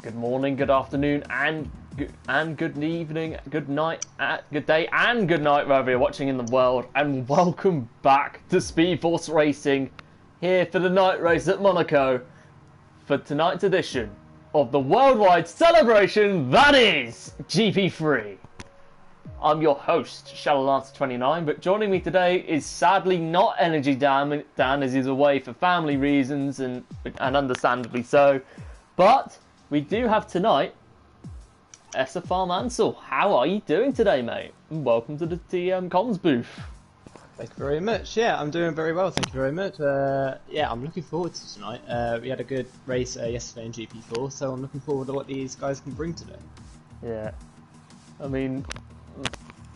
good morning, good afternoon, and good evening, good night, good day, and good night wherever you're watching in the world. And welcome back to Speed Force Racing, here for the night race at Monaco, for tonight's edition of the worldwide celebration that is GP3. I'm your host, ShadowLancer29, but joining me today is sadly not Energy Dan as he's away for family reasons, and understandably so. But we do have tonight SFR Mansell. How are you doing today, mate? And welcome to the TM Comms booth. Thank you very much. Yeah, I'm doing very well. Thank you very much. Yeah, I'm looking forward to tonight. We had a good race yesterday in GP4, so I'm looking forward to what these guys can bring today. Yeah, I mean,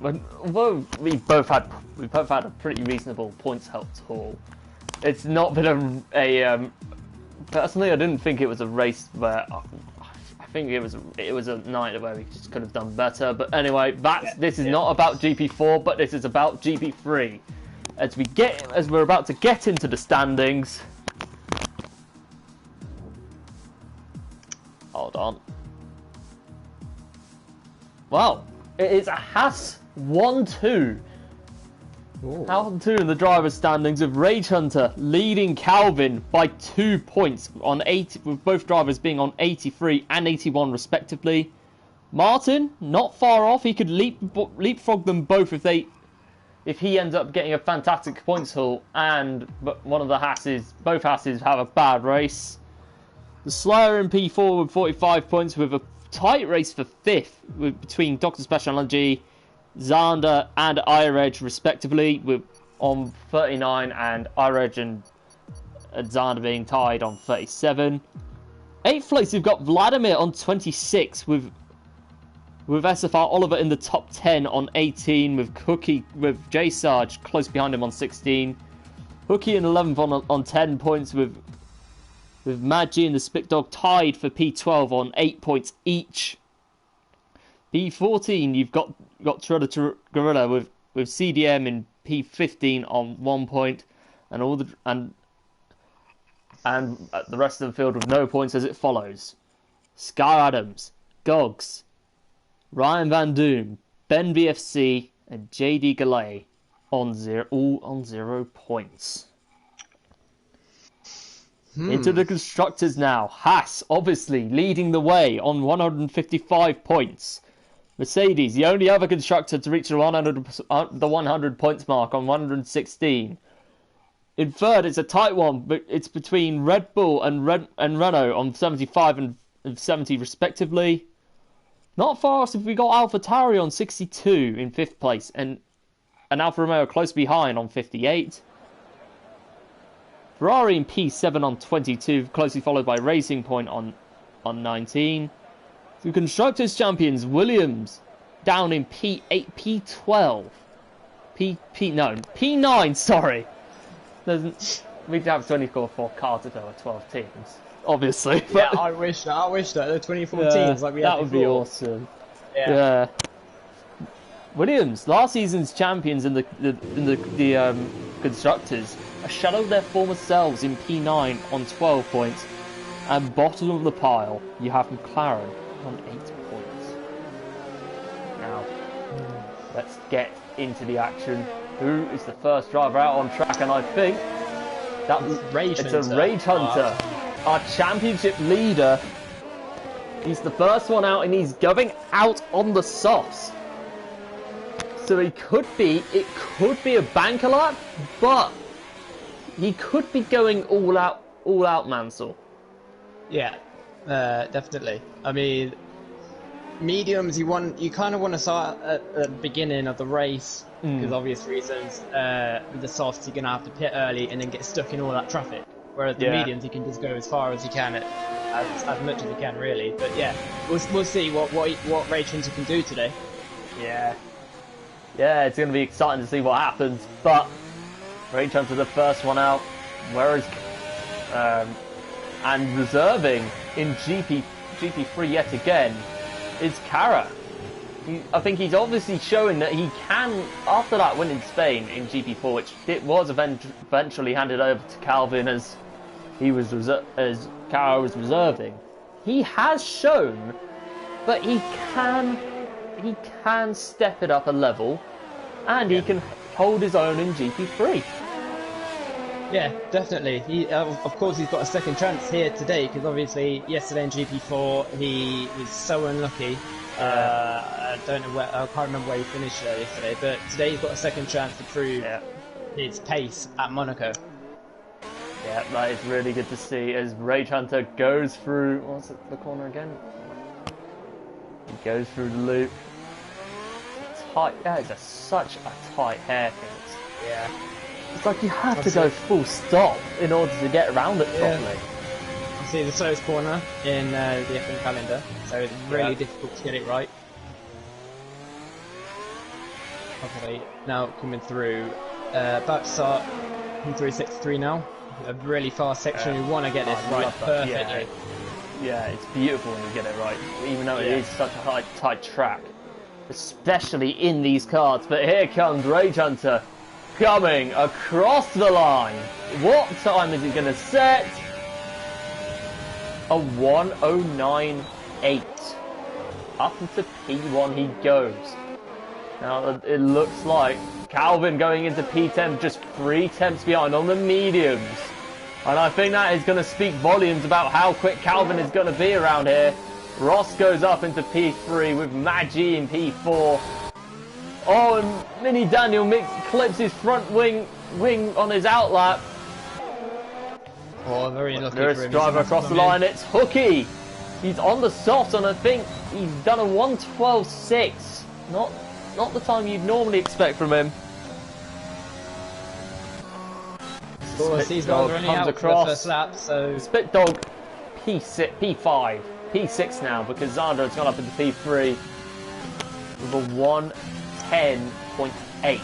although we both had a pretty reasonable points help haul, it's not been a personally, I didn't think it was a race where I think it was a night where we just could have done better. But anyway, this is not about GP4, but this is about GP3. As we're about to get into the standings. Hold on. Wow, it is a Haas 1-2. Haas 2 in the driver's standings, with Rage Hunter leading Calvin by 2 points on 80, with both drivers being on 83 and 81 respectively. Martin not far off; he could leapfrog them both if he ends up getting a fantastic points haul. But one of the both Hasses have a bad race. The Slayer in P4 with 45 points, with a tight race for 5th between Dr. Speciality, Xander and Ireg respectively, on 39, and Ireg and Xander being tied on 37. 8th place we've got Vladimir on 26, with SFR Oliver in the top 10 on 18, with J Sarge close behind him on 16. Hookie in 11th on 10 points, with Maggi and the Spit Dog tied for P12 on 8 points each. P14, you've got Trudder Gorilla with CDM in P15 on 1 point, and the rest of the field with no points as it follows: Sky Adams, Gogs, Ryan Van Doom, Ben VFC, and JD Galay all on 0 points. Into the constructors now. Haas obviously leading the way on 155 points. Mercedes, the only other constructor to reach the 100 points mark, on 116. In third, it's a tight one, but it's between Red Bull and Renault on 75 and 70 respectively. Not far off, we got AlphaTauri on 62 in 5th place, and Alfa Romeo close behind on 58. Ferrari in P7 on 22, closely followed by Racing Point on 19. The Constructors Champions, Williams, down in P8, P12. P9, sorry. We'd have 24 cars if there were 12 teams, obviously. But yeah, I wish that. There were 24 teams like we had that would be awesome. Yeah. Williams, last season's champions in the Constructors, shadowed their former selves in P9 on 12 points. And bottom of the pile, you have McLaren on 8 points. Now, let's get into the action. Who is the first driver out on track? And I think it's a Rage Hunter, our championship leader. He's the first one out, and he's going out on the softs. So it could be a banker lap, but he could be going all out Mansell. Yeah, definitely. I mean, mediums, you kind of want to start at the beginning of the race, because obvious reasons. With the softs, you're gonna have to pit early and then get stuck in all that traffic. Whereas the mediums, you can just go as far as you can, as much as you can, really. But yeah, we'll see what Rage Hunter can do today. Yeah, it's gonna be exciting to see what happens. But Rage Hunter the first one out, whereas and reserving in GP3 yet again is Cara. I think he's obviously showing that he can, after that win in Spain in GP4, which it was eventually handed over to Calvin as Cara was reserving. he has shown that he can step it up a level, and he can hold his own in GP3. Yeah, definitely. He, of course, he's got a second chance here today because obviously yesterday in GP4 he was so unlucky. I don't know where, I can't remember where he finished yesterday, but today he's got a second chance to prove his pace at Monaco. Yeah, that is really good to see as Rage Hunter goes through. What's it, the corner again? He goes through the loop. Tight. That is such a tight hairpin. Yeah. It's like you have to go full stop in order to get around it properly. You see the slowest corner in the F1 calendar, so it's really difficult to get it right. Obviously, now coming through, about to start through 6-3 now. A really fast section. You want to get this right perfectly. Yeah, it's beautiful when you get it right, even though it is such a tight track, especially in these cars. But here comes Rage Hunter, coming across the line. What time is he going to set? A 1:09.8. Up into P1 he goes. Now it looks like Calvin going into P10 just 3 tenths behind on the mediums. And I think that is going to speak volumes about how quick Calvin is going to be around here. Ross goes up into P3 with Maggi in P4. Oh, and Mini Daniel clips his front wing on his outlap. Oh, very lucky for him. Driver across the line, it's Hooky. He's on the soft, and I think he's done a 1:12.6. Not the time you'd normally expect from him. Of course, these guys are only out across. For the first lap, so... Spit Dog P5, P6 now, because Xander's gone up into P3 with a 1:10.8,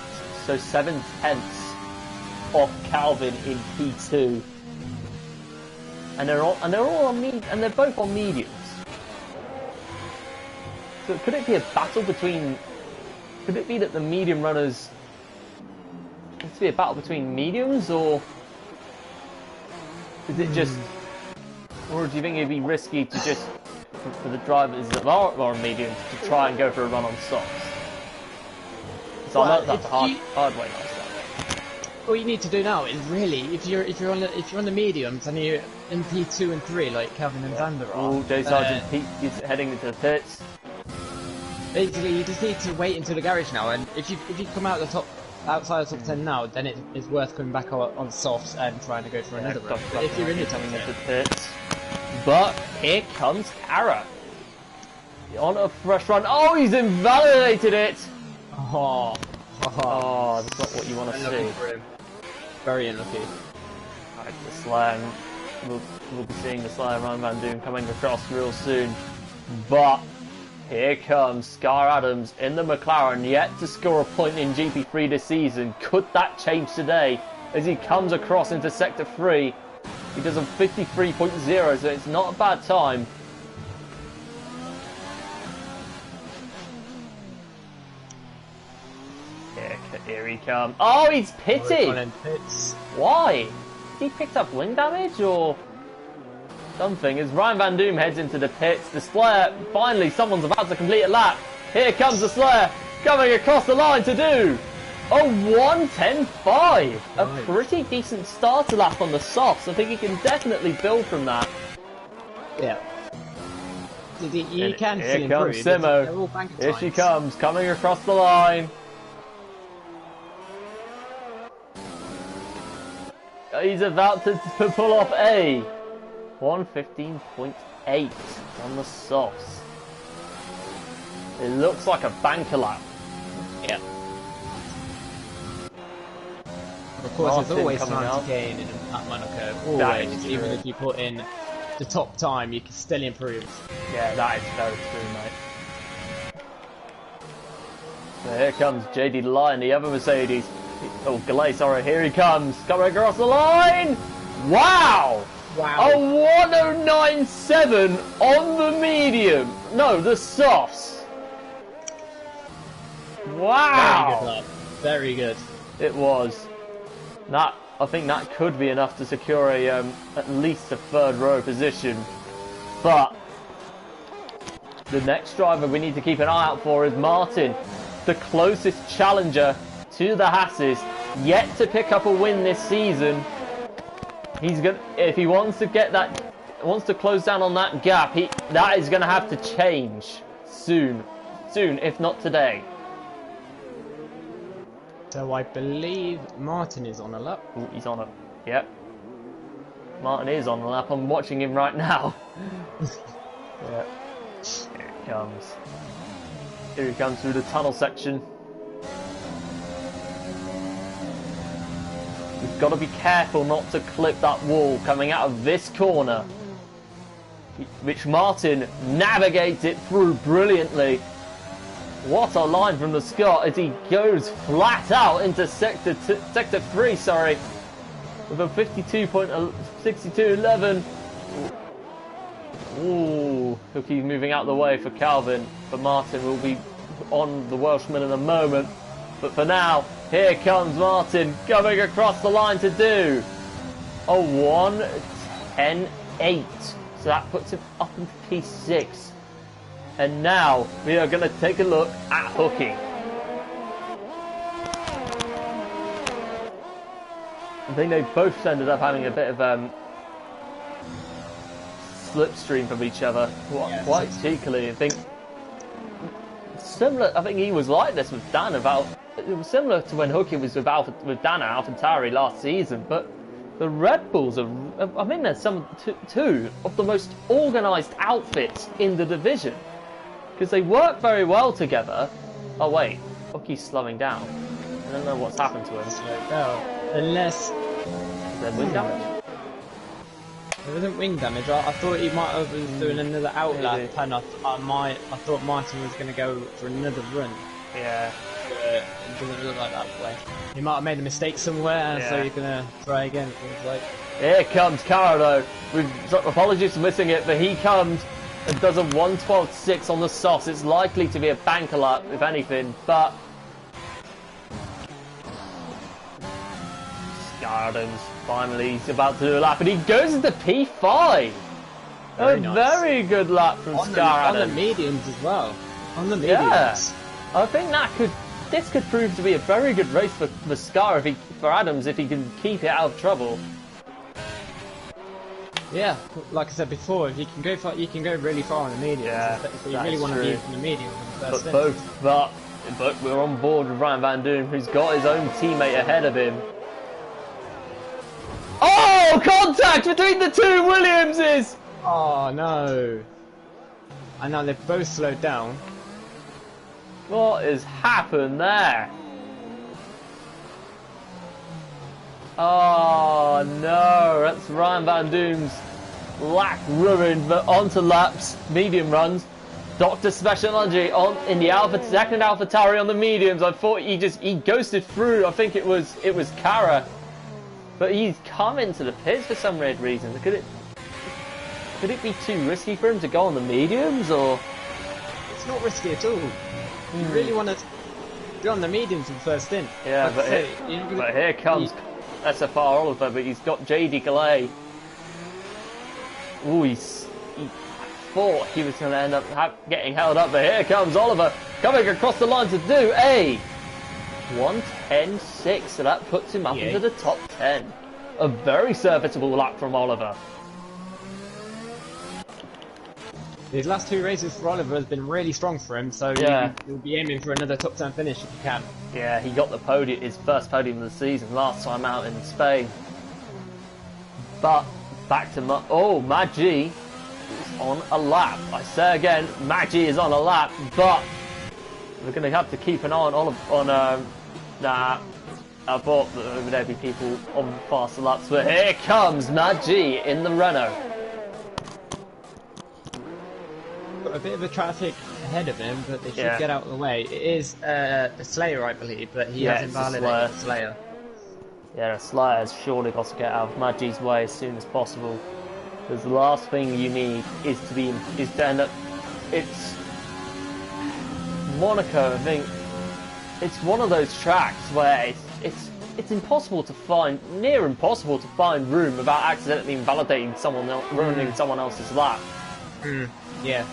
so 7 tenths off Calvin in P2, and they're both on mediums. So could it be a battle between? Could it be that the medium runners? Could it be a battle between mediums, or is it just? Or do you think it'd be risky to just for the drivers that are on mediums to try and go for a run on softs? So I know that's a hard way. What you need to do now is really, if you're on the mediums and you're in P2 and 3 like Calvin and Xander are. Oh, Jay Sargent is heading into the pits. Basically, you just need to wait until the garage now, and if you come out outside the top 10 now, then it's worth coming back on softs and trying to go for another run. But if you're in the top 10, pits. But here comes Kara on a fresh run. Oh, he's invalidated it. Oh, that's not what you want to see. For him. Very unlucky. Right, the slam. We'll be seeing the slam Ryan Van Doom coming across real soon. But here comes Scar Adams in the McLaren, yet to score a point in GP3 this season. Could that change today as he comes across into Sector 3? He does a 53.0, so it's not a bad time. Here he comes. Oh, he's pitted! Why? He picked up wing damage or something? As Ryan Van Doom heads into the pits, the Slayer, finally someone's about to complete a lap. Here comes the Slayer, coming across the line to do a 1:10.5. A pretty decent starter lap on the softs. I think he can definitely build from that. Yeah. You can see here comes Simo. Here she comes, coming across the line. He's about to pull off a 1:15.8 on the softs. It looks like a banker lap. Yeah. Of course, there's always time to gain at Monaco. Always. Even if you put in the top time, you can still improve. Yeah, that is very true, mate. So here comes JD Lion, the other Mercedes. Oh, Galay, sorry, here he comes. Coming across the line! Wow! Wow. A 1:09.7 on the medium. No, the softs. Wow! Very good lap. Very good. It was. I think that could be enough to secure a at least a third row position. But The next driver we need to keep an eye out for is Martin, the closest challenger to the Hasses, yet to pick up a win this season. He's gonna, if he wants to get that, wants to close down on that gap, that is going to have to change soon, if not today. So I believe Martin is on a lap. Ooh, he's on a, yep. Martin is on a lap. I'm watching him right now. Yeah. Here he comes. Here he comes through the tunnel section. We've got to be careful not to clip that wall coming out of this corner, which Martin navigates it through brilliantly. What a line from the Scot as he goes flat out into sector 3, sorry, with a 52.62.11. Ooh, Hookie's moving out the way for Calvin, but Martin will be on the Welshman in a moment. But for now, here comes Martin coming across the line to do a 1:10.8. So that puts him up into P6. And now we are going to take a look at Hookie. I think they both ended up having a bit of slipstream from each other, quite cheekily. I think similar. I think he was like this with Dan about. It was similar to when Hookie was with Dan at AlphaTauri last season, but the Red Bulls are. I mean, there's two of the most organised outfits in the division because they work very well together. Oh wait, Hookie's slowing down. I don't know what's happened to him. Unless there's wing damage. There wasn't wing damage. I thought he might have been doing another outlap, and I thought Martin was going to go for another run. Yeah. It doesn't look like that way. He might have made a mistake somewhere, so you're going to try again. Like... Here comes Cara though. Apologies for missing it, but he comes and does a 1:12.6 on the softs. It's likely to be a banker lap, if anything, but Gardens finally he's about to do a lap, and he goes into P5. Very good lap from Scar on the mediums as well. On the mediums. Yeah, I think this could prove to be a very good race for Scar for Adams if he can keep it out of trouble. Yeah, like I said before, if you can go really far on the mediums. Yeah, so you really want to be in the mediums. But we're on board with Ryan Van Doom, who's got his own teammate ahead of him. Oh, contact between the two Williamses! Oh no! And now they've both slowed down. What has happened there? Oh no, that's Ryan Van Doom's lap ruined, but onto laps, medium runs. Dr. Specialogy in the second AlphaTauri on the mediums. I thought he ghosted through. I think it was Cara. But he's come into the pits for some weird reason. Could it be too risky for him to go on the mediums, or? It's not risky at all. You really want to go on the mediums in first stint. Yeah, but here comes SFR Oliver, but he's got JD Galay. Ooh, he thought he was going to end up getting held up, but here comes Oliver coming across the line to do a 1:10.6, so that puts him up into the top 10. A very serviceable lap from Oliver. These last two races for Oliver has been really strong for him, so you'll be aiming for another top 10 finish if you can. Yeah, he got the podium, his first podium of the season last time out in Spain. But back to Mad G is on a lap. I say again, Mad G is on a lap, but we're going to have to keep an eye on I thought that there'd be people on faster laps, but here comes Mad G in the Renault. Got a bit of a traffic ahead of him, but they should get out of the way. It is the Slayer, I believe, but he has invalidated the Slayer. Yeah, the Slayer has surely got to get out of Mad G's way as soon as possible, because the last thing you need is to end up. It's Monaco, I think. It's one of those tracks where it's impossible to find, near impossible to find room without accidentally invalidating someone else, ruining someone else's lap. Yeah.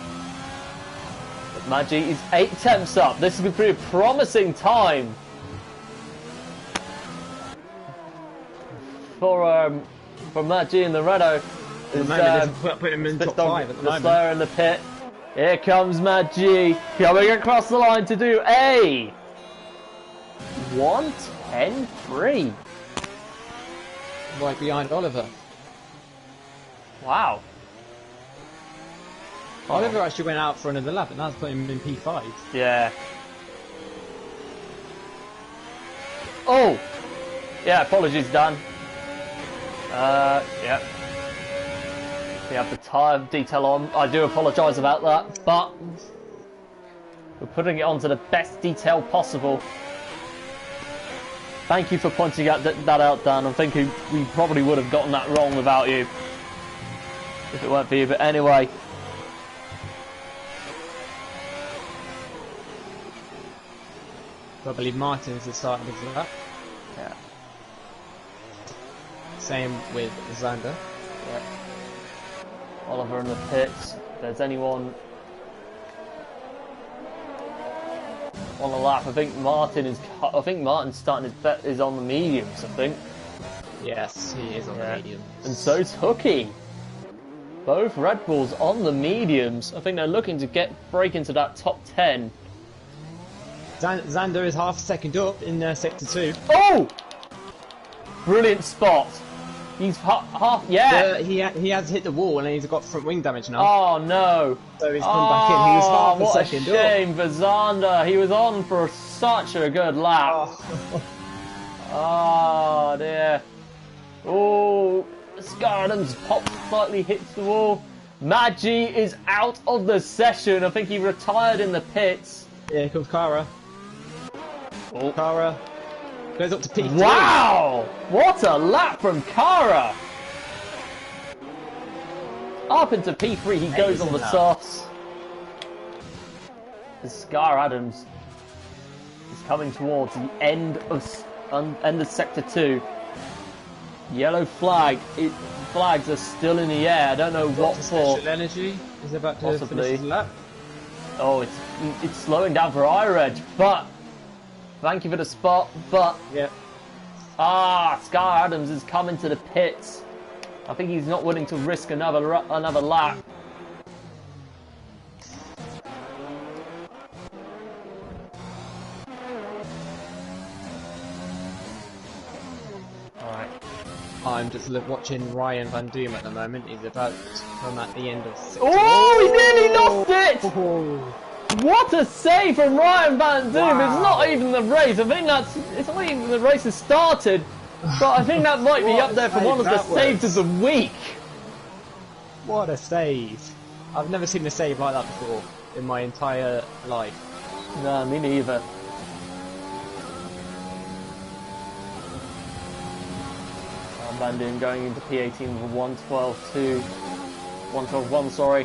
Maggi is 8 tenths up. This is a promising time for Maggi and Loretto. Put him in top 5 at the moment. Slayer in the pit. Here comes Maggi coming across the line to do a 1:10.3. Right behind Oliver. Wow. Oliver actually went out for another lap, and that's putting him in P5. Yeah. Oh! Yeah, apologies, Dan. Yeah. We have the tyre detail on. I do apologise about that, but we're putting it on to the best detail possible. Thank you for pointing that out, Dan. I'm thinking we probably would have gotten that wrong without you, if it weren't for you. But anyway. I believe Martin's the start of that. Yeah. Same with Xander. Yeah. Oliver in the pits. If there's anyone on the lap, I think Martin's starting his bet is on the mediums. I think. Yes, he is on the mediums. And so's Hooky. Both Red Bulls on the mediums. I think they're looking to break into that top 10. Xander is half a second up in sector 2. Oh! Brilliant spot. He's half. Yeah. He has hit the wall and he's got front wing damage now. Oh no. So he's come back in. He was half a second up. What a shame for Xander. He was on for such a good lap. Oh dear. Oh, Scar Adams pops slightly, hits the wall. Maggi is out of the session. I think he retired in the pits. Yeah, here comes Kara. Oh. Kara goes up to P3. Wow! What a lap from Kara! Up into P3 he goes on the softs. Scar Adams is coming towards the end of sector 2. Yellow flag. Flags are still in the air. I don't know what for. Special energy is about to finish his lap. Oh, it's slowing down for iReg, but thank you for the spot. But yeah. Scar Adams is coming to the pits. I think he's not willing to risk another lap. I'm just watching Ryan Van Doom at the moment. He's about to come at the end of 6. Oh, he nearly lost it! Oh. What a save from Ryan Van Doom! Wow. It's not even the race. I think it's not even the race has started. But I think that might be up there for one of the saves of the week. What a save! I've never seen a save like that before in my entire life. No, me neither. Van Doom going into P18 with a 1:12.2. 1:12.1, sorry.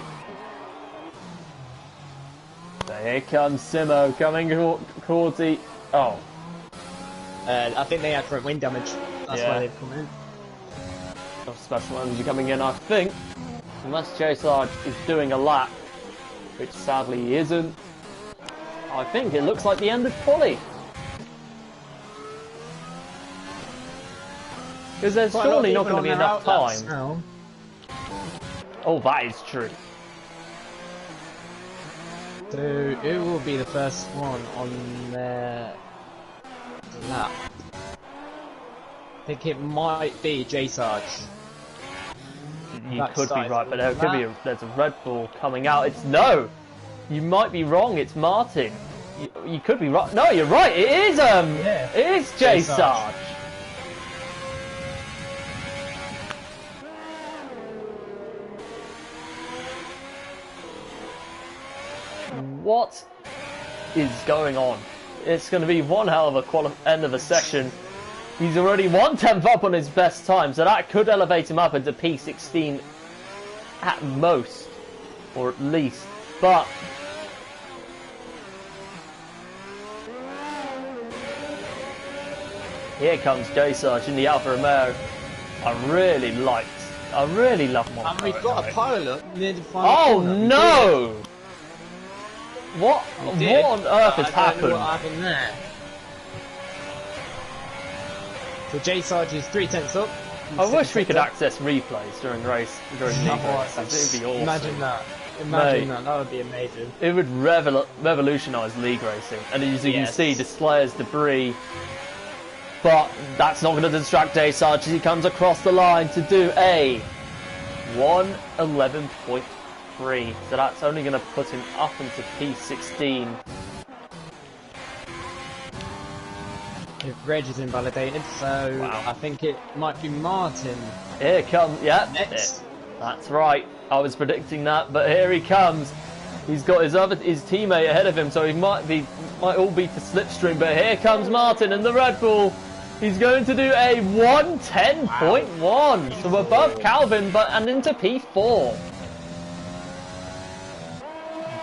So here comes Simo coming towards the. Oh. I think they had front wing damage. That's why they've come in. Special energy coming in, I think. Unless J Sarge is doing a lap, which sadly he isn't. I think it looks like the end of quali. Because there's surely not going to be enough time. Oh, that is true. So, who will be the first one on their lap? I think it might be J Sarge. You could be right, but there could be there's a Red Bull coming out. It's no! You might be wrong, it's Martin. You could be right. No, you're right, it is, it is J Sarge. What is going on? It's going to be one hell of a end of a session. He's already 1/10 up on his best time, so that could elevate him up into P16 at most, or at least. But here comes J Sarge in the Alfa Romeo. I really love Monaco. And we've got a pilot near the final Oh corner. no! What on earth has I don't know happened? what happened there. So J Sarge is 3/10 up. I wish we could access replays during league races. It'd be awesome. Imagine that. Imagine that. That would be amazing. It would revolutionise league racing. And as you can see, the Slayer's debris. But that's not going to distract J Sarge as he comes across the line to do a 1:11.3. So that's only going to put him up into P16. If Reg is invalidated, so wow. I think it might be Martin. Here comes, yeah, next. That's right. I was predicting that, but here he comes. He's got his teammate ahead of him, so he might all be for slipstream. But here comes Martin and the Red Bull. He's going to do a 1:10.1, so above Calvin, and into P4.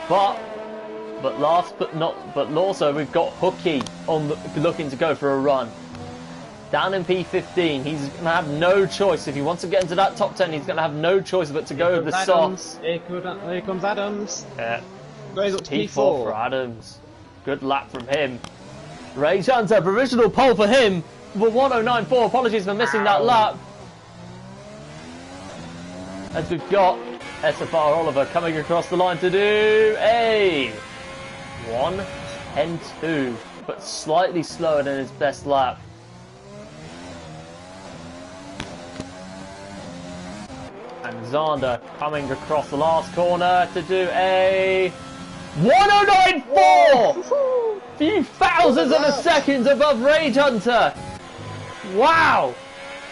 But also we've got Hooky looking to go for a run. Down in P15, he's going to have no choice. If he wants to get into that top 10, he's going to have no choice but to go with the softs. Here comes Adams. Yeah. Goes up to P4 for Adams. Good lap from him. Ray Hunter, provisional pole for him. For 1:09.4. Apologies for missing that lap. As we've got SFR Oliver coming across the line to do a 1:10.2, but slightly slower than his best lap. And Zander coming across the last corner to do a 1:09.4! Few thousandths of a second above Rage Hunter. Wow!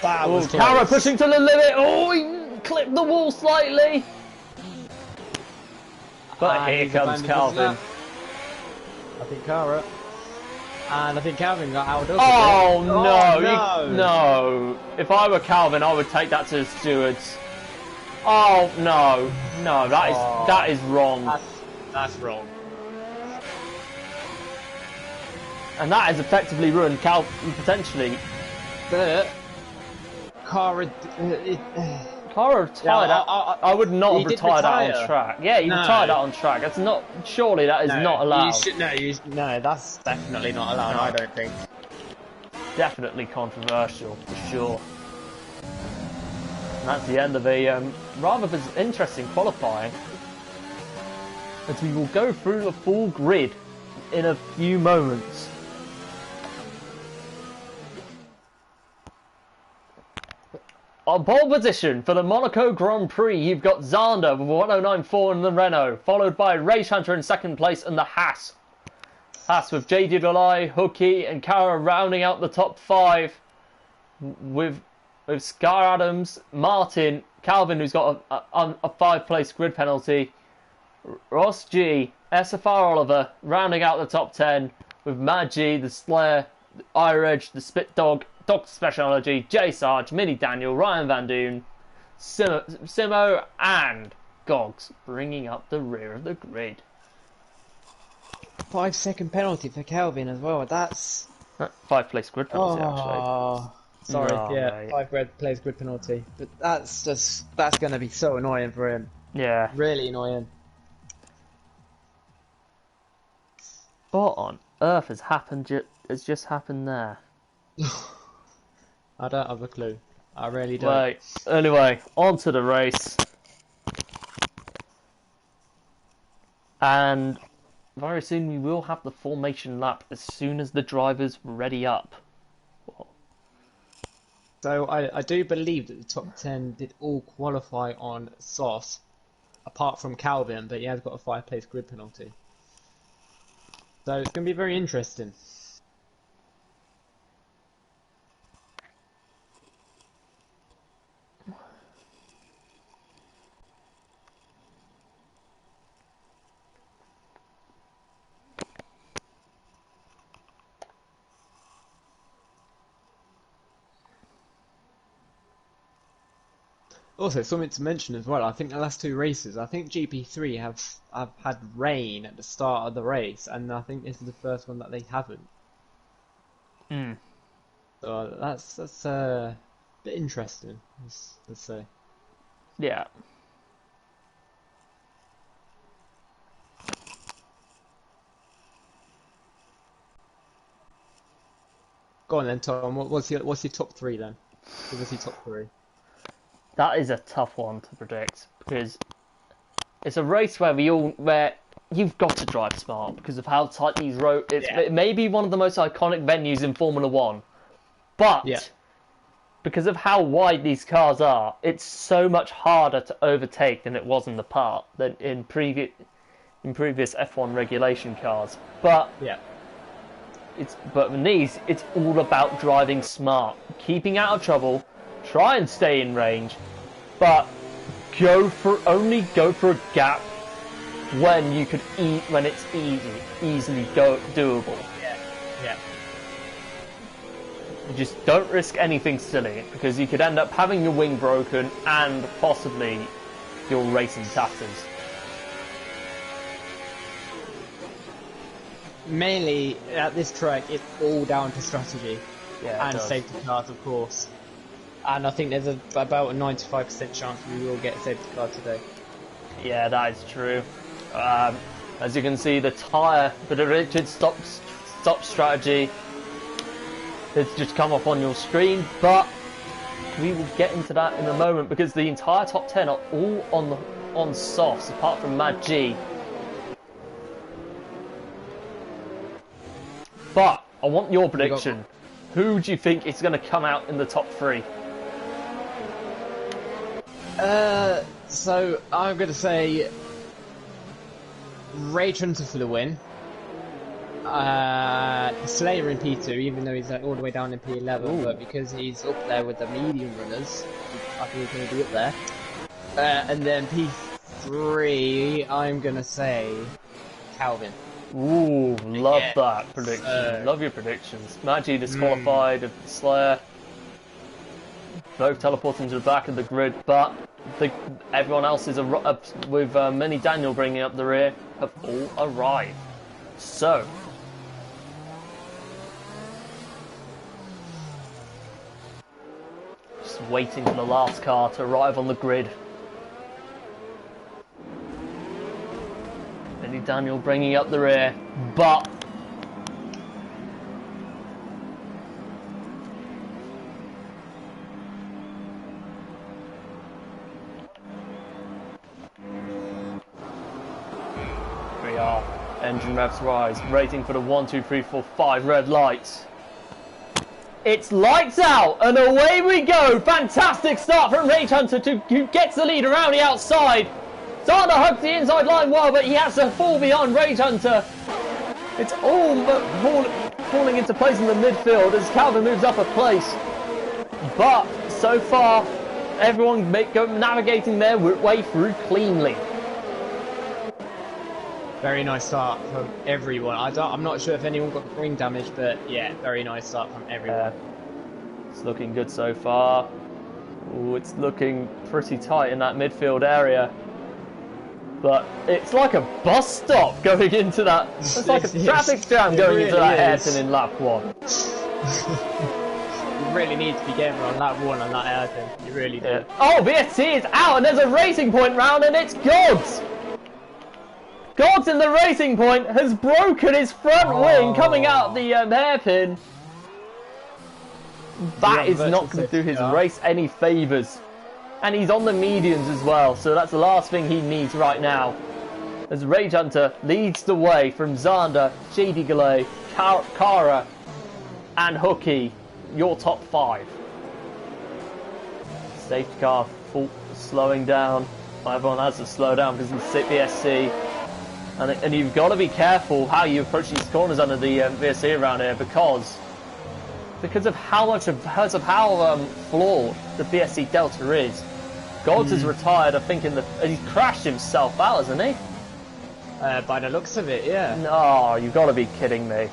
That was close. Cara pushing to the limit. Oh, he clipped the wall slightly. But here comes Calvin. I think Cara. And I think Calvin got out of Oh no! No! If I were Calvin, I would take that to the stewards. Oh no! No, that is wrong. That's wrong. And that has effectively ruined Calvin potentially. But Cara. Cara retired out. I would not have retired out on track. Yeah, he retired out on track. That's not. Surely that is not allowed. No, that's definitely not allowed. No. I don't think. Definitely controversial for sure. And that's the end of a rather interesting qualifying. As we will go through the full grid in a few moments. On pole position for the Monaco Grand Prix, you've got Zander with 1:09.4 in the Renault, followed by Race Hunter in second place and the Haas. Haas with JD Delay, Hooky and Cara rounding out the top 5 with Scar Adams, Martin, Calvin who's got a 5-place grid penalty, Ross G, SFR Oliver rounding out the top 10 with Mad G, the Slayer, Iredge, the Spit Dog, Dr. Speciality, J Sarge, Mini Daniel, Ryan Van Doon, Simo and Gogs bringing up the rear of the grid. 5-second penalty for Calvin as well. That's 5-place grid penalty actually. Sorry, no, yeah, mate. 5-place grid penalty. But that's going to be so annoying for him. Yeah. Really annoying. What on earth has just happened there? I don't have a clue. I really don't. Right. Anyway, on to the race. And very soon we will have the formation lap as soon as the drivers ready up. So I do believe that the top 10 did all qualify on sauce, apart from Calvin, but he has got a 5-place grid penalty. So it's going to be very interesting. Also, something to mention as well, I think the last 2 races, I think GP3 have had rain at the start of the race, and I think this is the first one that they haven't. So that's a bit interesting, let's say. Yeah. Go on then, Tom. What's your top three then? Give us your top three. That is a tough one to predict because it's a race where you've got to drive smart because of how tight these roads. It may be one of the most iconic venues in Formula One, but because of how wide these cars are, it's so much harder to overtake than it was in the past than in previous F1 regulation cars. But in these, it's all about driving smart, keeping out of trouble, try and stay in range, but only go for a gap when you could when it's easily doable. Yeah. You just don't risk anything silly because you could end up having your wing broken and possibly your race in tatters. Mainly at this track, it's all down to strategy and does. safety cars, of course. And I think there's about a 95% chance we will get a safety car today. Yeah, that is true. As you can see, the predicted stop strategy has just come up on your screen, but we will get into that in a moment because the entire top 10 are all on softs apart from Mad G. But I want your prediction. Who do you think is going to come out in the top three? So I'm going to say Rage Hunter for the win. Slayer in P2, even though he's all the way down in P11, but because he's up there with the medium runners, I think he's going to be up there. And then P3, I'm going to say Calvin. Ooh, love that prediction. Love your predictions. Magi disqualified of Slayer. Both teleporting to the back of the grid, but everyone else is with Mini Daniel bringing up the rear, have all arrived. So, just waiting for the last car to arrive on the grid. Mini Daniel bringing up the rear, but we are. Engine revs rise, rating for the 1, 2, 3, 4, 5 red lights. It's lights out, and away we go. Fantastic start from Rage Hunter who gets the lead around the outside. Zander hugs the inside line well, but he has to fall beyond Rage Hunter. It's all falling into place in the midfield as Calvin moves up a place. But so far, everyone navigating their way through cleanly. Very nice start from everyone. I'm not sure if anyone got ring damage, but yeah, very nice start from everyone. It's looking good so far. Ooh, it's looking pretty tight in that midfield area. But it's like a bus stop going into that. It's like a traffic jam going into that hairpin in lap 1. You really need to be getting on lap 1 on that hairpin. You really do. Yeah. Oh, VST is out and there's a racing point round and it's Gods! Gods in the racing point has broken his front wing coming out the hairpin. That is not going to do his race any favours. And he's on the mediums as well, so that's the last thing he needs right now. As Rage Hunter leads the way from Zander, JD Galay, Kara and Hooky, your top 5. Safety car slowing down. Everyone has to slow down because of the VSC. And you've got to be careful how you approach these corners under the VSC around here because of how flawed the VSC Delta is. Gods is retired, I think, he's crashed himself out, hasn't he? By the looks of it, yeah. No, you've got to be kidding me.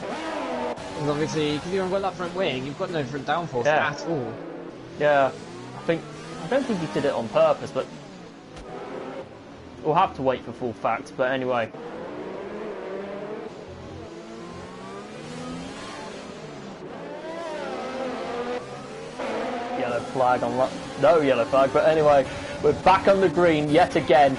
Because obviously, because you haven't got that front wing, you've got no front downforce at all. Yeah, I don't think he did it on purpose, but we'll have to wait for full facts. But anyway. Yellow flag on no yellow flag, but anyway, we're back on the green yet again.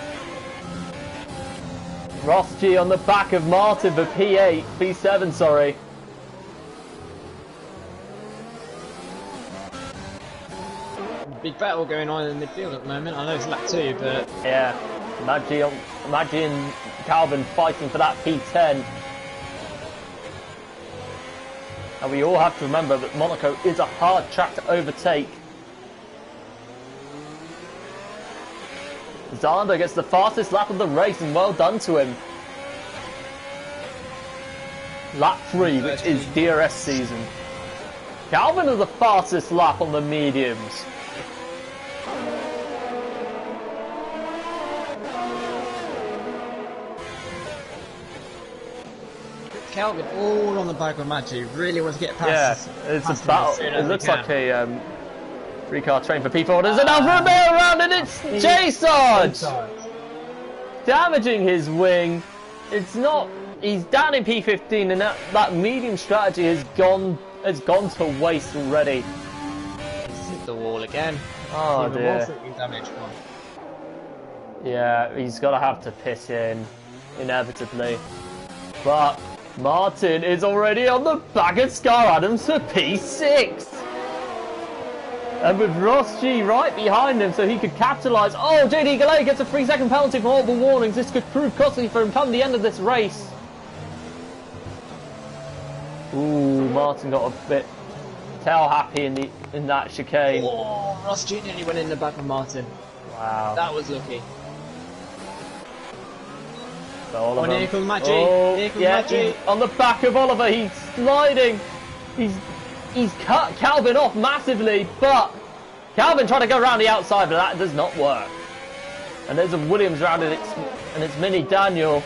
Ross G on the back of Martin for P7, sorry. big battle going on in the midfield at the moment. I know it's lap 2, but yeah, Maggi and Calvin fighting for that P10. And we all have to remember that Monaco is a hard track to overtake. Zander gets the fastest lap of the race, and well done to him. Lap 3, which is DRS season. Calvin has the fastest lap on the mediums. Calvin all on the back of Maggi. Really wants to get past. Yeah, it's a battle. It looks like a 3-car train for P4. There's an Alfa Romeo around, and it's J Sarge damaging his wing. It's not. He's down in P15, and that medium strategy has gone to waste already. He's hit the wall again. Oh dear. Damage. Yeah, he's got to have to pit in inevitably, but Martin is already on the back of Scar Adams for P6. And with Ross G right behind him so he could capitalise. Oh, JD Gallet gets a 3-second penalty for multiple warnings. This could prove costly for him come the end of this race. Ooh, Martin got a bit tail happy in that chicane. Oh, Ross G nearly went in the back of Martin. Wow. That was lucky. So here comes Maggi. Oh, Here comes yeah, Maggi. he's on the back of Oliver. He's sliding. He's cut Calvin off massively, but Calvin tried to go around the outside, but that does not work. And there's a Williams around it, and it's Mini Daniel.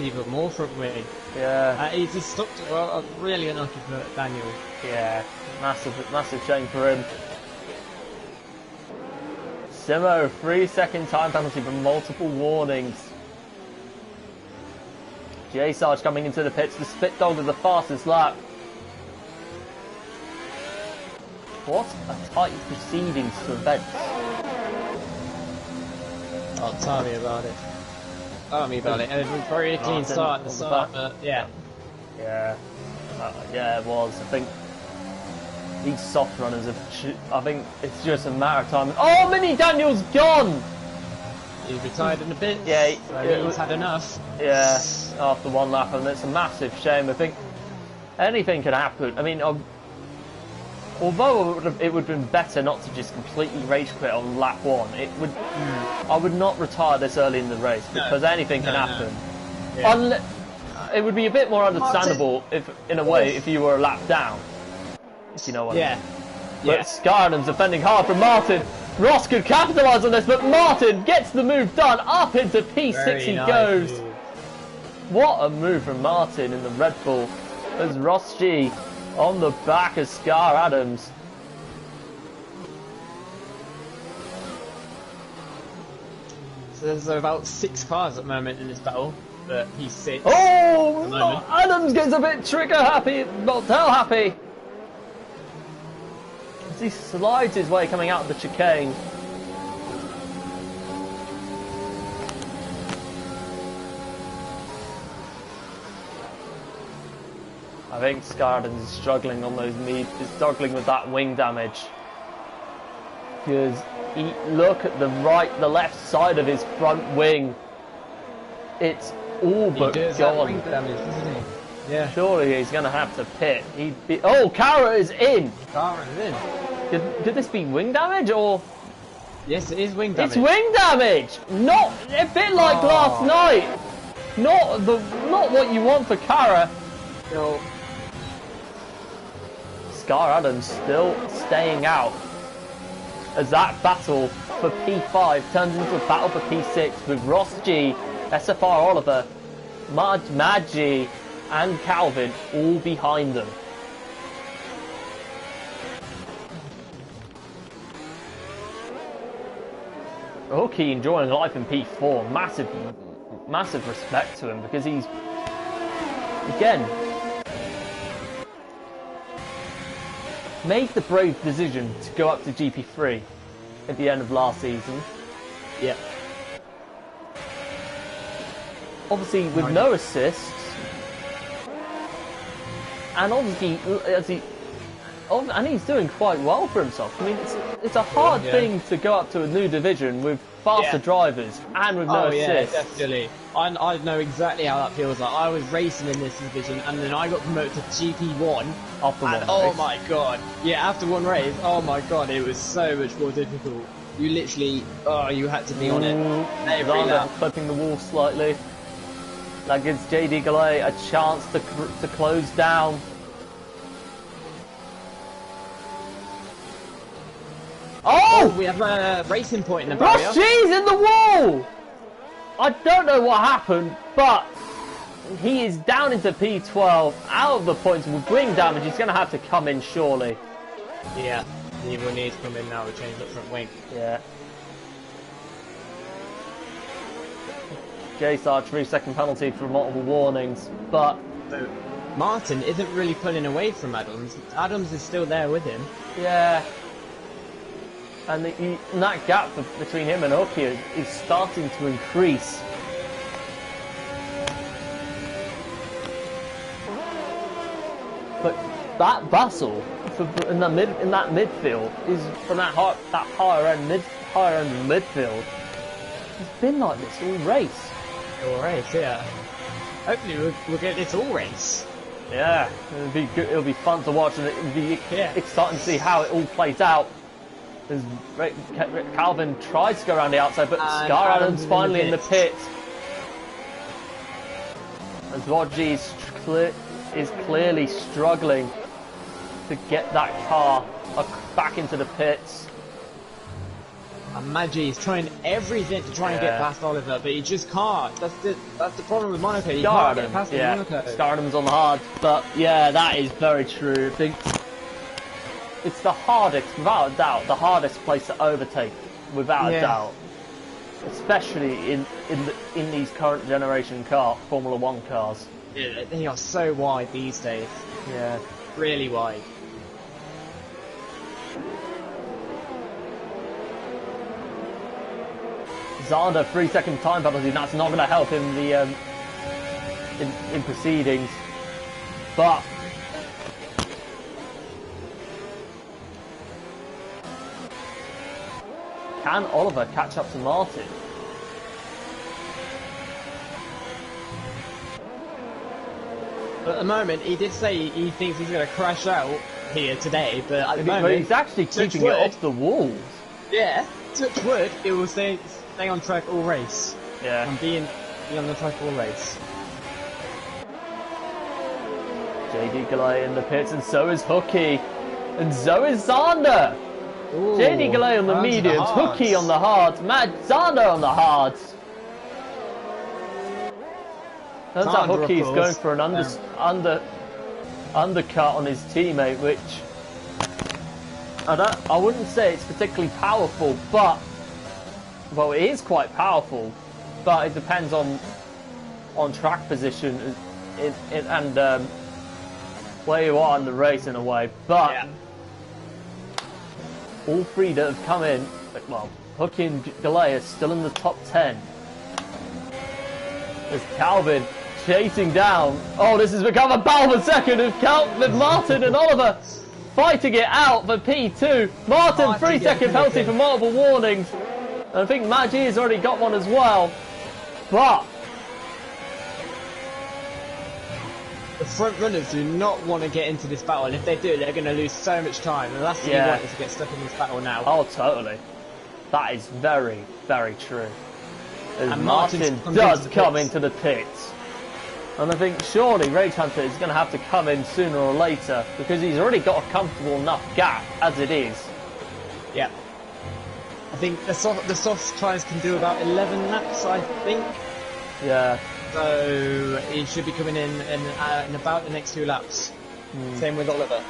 Even more front wing. Yeah. He's just stopped. Well, really unlucky for Daniel. Yeah, massive shame for him. Simo, 3-second time penalty for multiple warnings. J Sarge coming into the pits. The split dog with the fastest lap. What a tight proceedings to events. Oh, tell me about it. Tell me about it. It was very clean start at the start, but yeah. Yeah. Yeah, it was. I think these soft runners I think it's just a matter of time. Oh, Mini Daniel's gone! He's retired in a bit. Yeah, so he's had enough. Yeah, after one lap, and it's a massive shame. I think anything can happen. I mean, although it would have been better not to just completely rage quit on lap 1, I would not retire this early in the race because anything can happen. Yeah. It would be a bit more understandable if you were a lap down. If you know what I mean. But Skyland's defending hard from Martin. Ross could capitalise on this, but Martin gets the move done. Up into P6 he goes. What a move from Martin in the Red Bull. There's Ross G on the back of Scar Adams. So there's about 6 cars at the moment in this battle, but he's 6. Oh, Adams gets a bit trigger happy, not tail happy. As he slides his way coming out of the chicane. I think Scarden is struggling on those struggling with that wing damage. Because look at the left side of his front wing. It's all but gone. Wing damage, doesn't he? Yeah. Surely he's going to have to pit. Oh, Kara is in. Kara is in. Could this be wing damage or? Yes, it is wing damage. It's wing damage. Not a bit like last night. Not what you want for Kara. No. Scar Adams still staying out as that battle for P5 turns into a battle for P6 with Ross G, SFR Oliver, Maggi and Calvin all behind them. Rookie enjoying life in P4. Massive respect to him because he's again made the brave decision to go up to GP3 at the end of last season. Yeah. Obviously with no assists, and obviously and he's doing quite well for himself. I mean, it's a hard thing to go up to a new division with faster drivers and with no assists. Yeah, definitely. I know exactly how that feels like. I was racing in this division, and then I got promoted to GP1. After one oh race. my god. Yeah, after one race, oh my god, it was so much more difficult. You literally, you had to be on it. Every lap. Clipping the wall slightly. That gives JD Gallet a chance to close down. Oh! We have a racing point in the barrier. Ross G's in the wall! I don't know what happened, but he is down into P12, out of the points, will bring damage. He's going to have to come in, surely. Yeah, he will need to come in now to change that front wing. Yeah. J-Star 3-second penalty for multiple warnings, but... So, Martin isn't really pulling away from Adams. Adams is still there with him. Yeah. And that gap between him and Hooky is starting to increase. But that battle in that midfield is from that higher end midfield. It's been like this all race. All race, yeah. Hopefully we'll get this all race. Yeah, it'll be good. It'll be fun to watch, and it'll be exciting to see how it all plays out. As Calvin tries to go around the outside, but Scar Adams finally in the pit. As Rodgy is clearly struggling to get that car back into the pits. And Maggi is trying everything to try and get past Oliver, but he just can't. That's the problem with Monaco. He can't get past Monaco. Scar Adams on the hard, but yeah, that is very true. I think it's the hardest, without a doubt, the hardest place to overtake, without a doubt. Especially in these current generation Formula 1 cars. Yeah, they are so wide these days. Yeah. Really wide. Zander 3-second time penalty. That's not going to help him in proceedings, but can Oliver catch up to Martin? At the moment, he did say he thinks he's going to crash out here today, but at the moment he's actually keeping it off the walls. Yeah, touch wood, it will stay on track all race. Yeah. And be on the track all race. JD Gallet in the pits, and so is Hooky. And so is Zander. Ooh, JD Gallet on the mediums, Hooky on the hards, Zander on the hards. Turns out Hooky is going for an undercut on his teammate, which I wouldn't say it's particularly powerful, but well, it is quite powerful, but it depends on track position and where you are in the race in a way. But all three that have come in, well, Hooky and Gallet are still in the top 10. There's Calvin chasing down. Oh, this has become a battle for second with Martin and Oliver fighting it out for P2. Martin, 3-second penalty for multiple warnings. And I think Maggi has already got one as well. But the front runners do not want to get into this battle, and if they do, they're going to lose so much time. And the last thing you want is to get stuck in this battle now. Oh, totally. That is very, very true. As And Martin does come into the pits. And I think surely Rage Hunter is going to have to come in sooner or later, because he's already got a comfortable enough gap as it is. Yeah. I think the soft tires can do about 11 laps, I think. Yeah. So he should be coming in about the next 2 laps. Same with Oliver.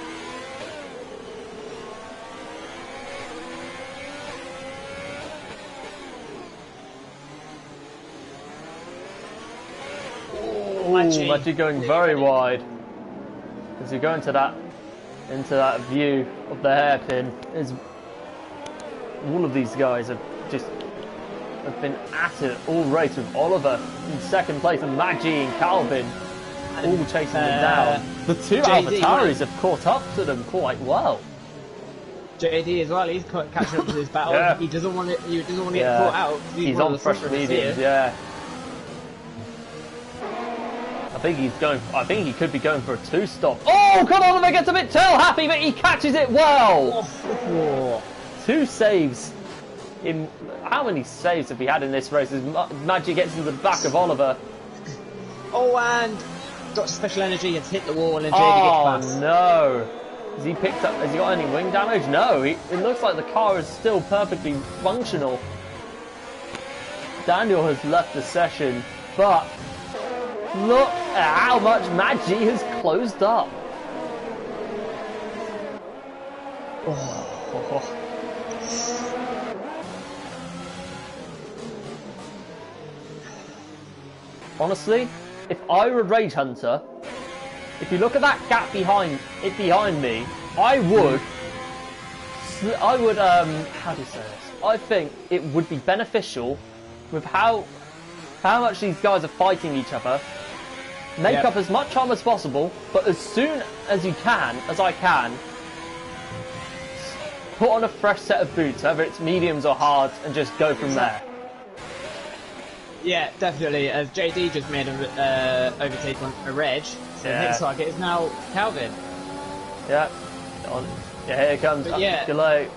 Maggi going very wide as you go into that view of the hairpin. All of these guys have been at it all race, with Oliver in second place and Maggi and Calvin all chasing them down. The two AlphaTauris have caught up to them quite well. JD as well, he's catching up to this battle. Yeah. He doesn't want to get caught out. He's on fresh mediums, yeah. I think he could be going for a two-stop. Oh, come on, it gets a bit tail happy, but he catches it well. Oh. 2 saves. How many saves have we had in this race? As Maggi gets into the back of Oliver. Oh, and got special energy and hit the wall, and JD gets past. Oh no! Has he got any wing damage? No. It looks like the car is still perfectly functional. Daniel has left the session, but look at how much Maggi has closed up. Oh. Honestly, if I were Rage Hunter, if you look at that gap behind me, I would, how do you say this? I think it would be beneficial with how much these guys are fighting each other. Make up as much time as possible, but as soon as you can, as I can, put on a fresh set of boots, whether it's mediums or hards, and just go from there. Yeah, definitely. As JD just made an overtake on a Reg, so the next target is now Calvin. Yeah. Here it comes. Delay.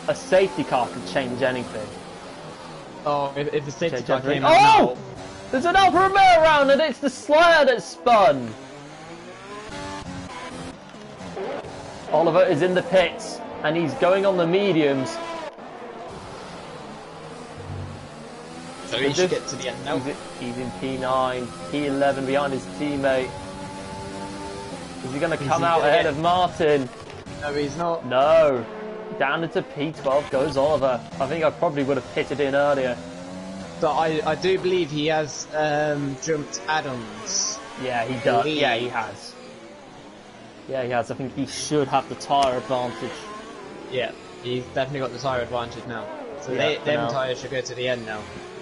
A safety car could change anything. Oh, if the safety car came out now. There's an Alfa Romeo around, and it's the Slayer that's spun. Oliver is in the pits, and he's going on the mediums. So he should get to the end now. He's in P9, P11 behind his teammate. Is he going to come out ahead of Martin? No, he's not. No. Down into P12 goes Oliver. I think I probably would have pitted in earlier. But I do believe he has jumped Adams. Yeah, he does. Yeah, he has. Yeah, he has. I think he should have the tyre advantage. Yeah, he's definitely got the tyre advantage now. So them tyres should go to the end now.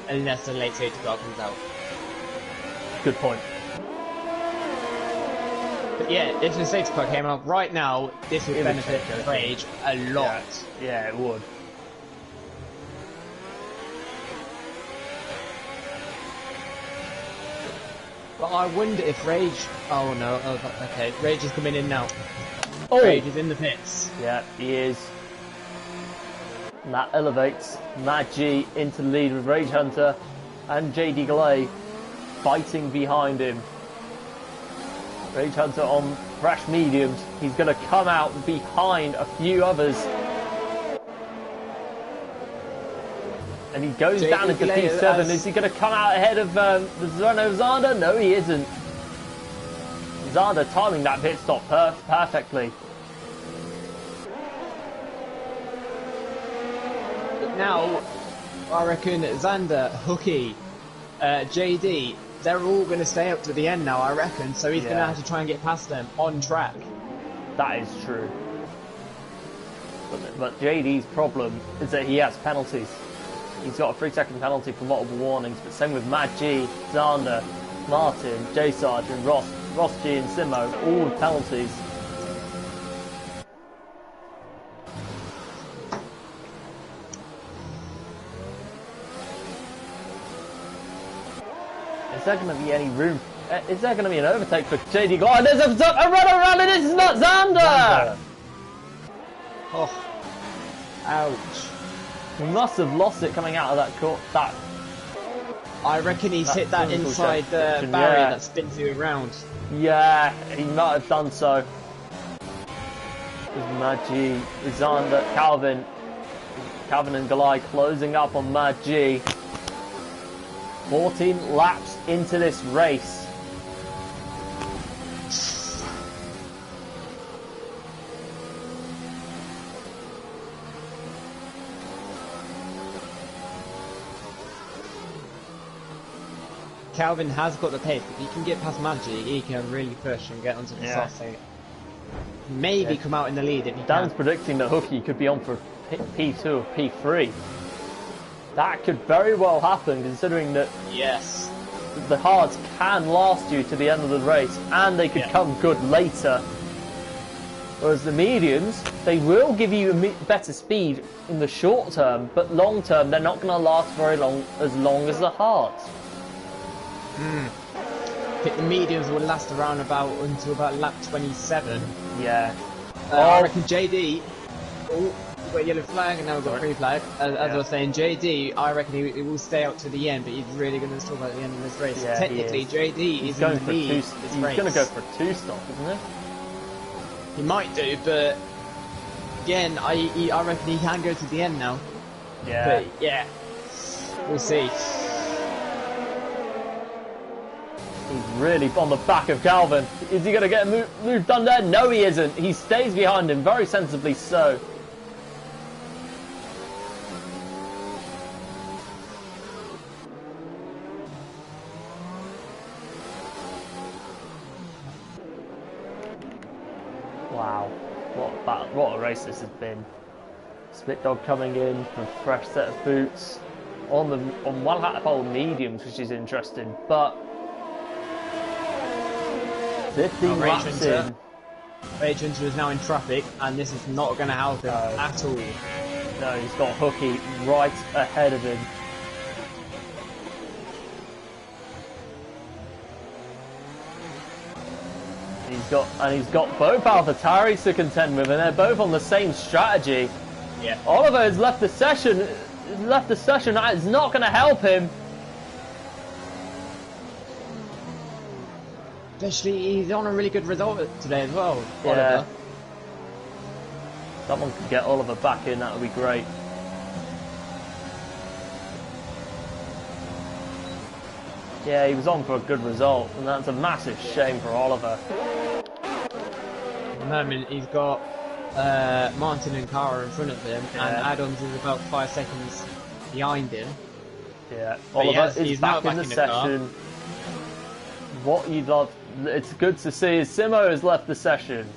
Unless the late safety car comes out. Good point. But yeah, if the safety car came out right now, this would benefit Rage a lot. Yeah, it would. But I wonder if Rage... Oh no, okay, Rage is coming in now. Oh. Rage is in the pits. Yeah, he is. And that elevates Maggi into the lead with Rage Hunter and JD Glay fighting behind him. Rage Hunter on fresh mediums. He's going to come out behind a few others. And he goes down into P7. Is he going to come out ahead of the Renault Zander? No, he isn't. Zander timing that pit stop perfectly. Now, I reckon Zander, Hooky, JD, they're all going to stay up to the end now, I reckon. So he's going to have to try and get past them on track. That is true. But JD's problem is that he has penalties. He's got a 3-second penalty for multiple warnings, but same with Matt G, Zander, Martin, J Sargent, Ross G and Simo, all with penalties. Is there going to be any room? Is there going to be an overtake for JD Glide? There's a run around and this is not Zander! Oh. Ouch. He must have lost it coming out of that court. I reckon he's hit that inside the barrier that spins you around. Yeah, he might have done so. There's Maggi, Zander, Calvin and Galai closing up on Maggi. 14 laps into this race. Calvin has got the pace. If he can get past Maggi, he can really push and get onto the soft side. Maybe come out in the lead if he Dan's predicting that Hooky could be on for P2 or P3. That could very well happen, considering that... Yes. the hards can last you to the end of the race, and they could come good later. Whereas the mediums, they will give you better speed in the short term, but long term, they're not going to last very long, as the hards. I think the mediums will last around until about lap 27. Yeah. I reckon JD. Oh, we've got a yellow flag and now we've got a green flag. As I was saying, JD, I reckon he will stay out to the end, but he's really going to struggle at the end of this race. Yeah, technically, JD is going in the lead. He's going to go for a two-stop, isn't he? He might do, but again, I reckon he can go to the end now. Yeah. But yeah, we'll see. He's really on the back of Calvin. Is he going to get a move done there? No, he isn't. He stays behind him, very sensibly so. Wow, what a race this has been. Split Dog coming in for a fresh set of boots on one lap hole mediums, which is interesting, but 15 laps in. Rage Hunter is now in traffic, and this is not going to help him at all. No, he's got Hooky right ahead of him. He's got both AlphaTauris to contend with, and they're both on the same strategy. Yeah. Oliver has left the session. That is not going to help him. Especially, he's on a really good result today as well, Yeah. Oliver. Someone could get Oliver back in, that would be great. Yeah, he was on for a good result, and that's a massive shame for Oliver. At the moment, he's got Martin and Cara in front of him, and Adams is about 5 seconds behind him. Yeah, But Oliver he's is now back in the car. session. What you'd love, it's good to see, is Simo has left the session.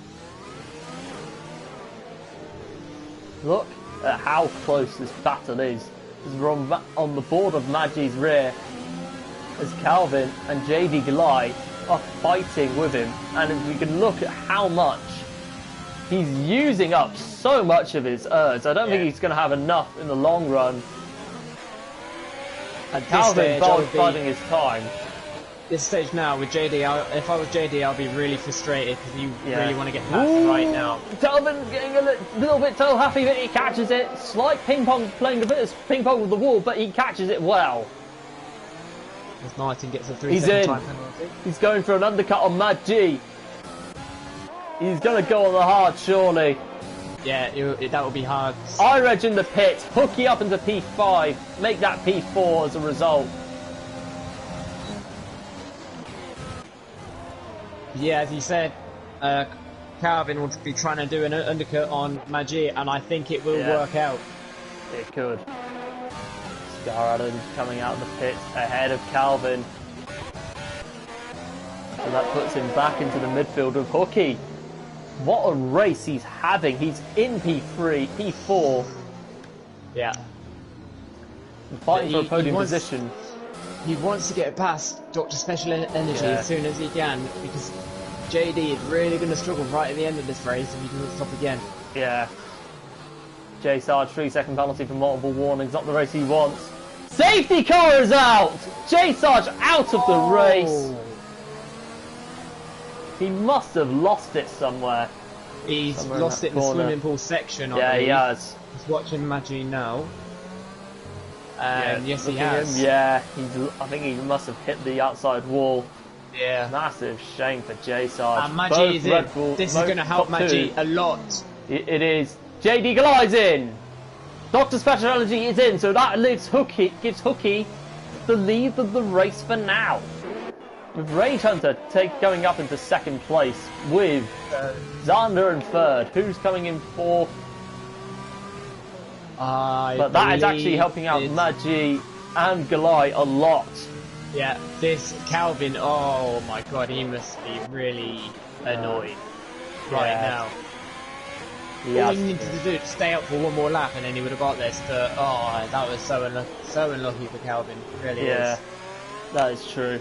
Look at how close this battle is. We're on the board of Magi's rear, as Calvin and JD Glide are fighting with him, and as we can look at how much he's using up so much of his urge. I don't think he's going to have enough in the long run. And Calvin biding his time. This stage now with JD, if I was JD, I'd be really frustrated because you really want to get past right now. Calvin getting a little bit toe happy, but he catches it. Slight ping pong, playing a bit of ping pong with the wall, but he catches it well. As Martin gets a 3-second time penalty. He's going for an undercut on Mad G. He's going to go on the hard, surely. Yeah, that would be hard. I-Reg in the pit, Hooky up into P5, make that P4 as a result. Yeah, as you said, Calvin will be trying to do an undercut on Magi, and I think it will work out. It could. Scar Adams coming out of the pit ahead of Calvin. So that puts him back into the midfield of Hooky. What a race he's having. He's in P3, P4. Yeah. Fighting for a podium position. He wants to get past Dr. Special Energy as soon as he can, because JD is really going to struggle right at the end of this race if he doesn't stop again. Yeah. J Sarge, 3-second penalty for multiple warnings, not the race he wants. Safety car is out! J Sarge out of the race. He must have lost it somewhere. He's somewhere lost it in the swimming pool section, I believe. He has. He's watching Magi now. Yes, he has. I think he must have hit the outside wall. Yeah. Massive shame for J Sarge. And Magi is in. This is going to help Magi a lot. It is. JD glides in. Dr. Special Energy is in, so that gives Hooky the lead of the race for now. With Rage Hunter going up into second place with Xander in third. Who's coming in fourth? But that is actually helping out Magi and Galai a lot. Yeah, this Calvin, oh my god, he must be really annoyed right now. All he needed to do is stay up for one more lap and then he would have got this, but that was so unlucky for Calvin, it really is. That is true.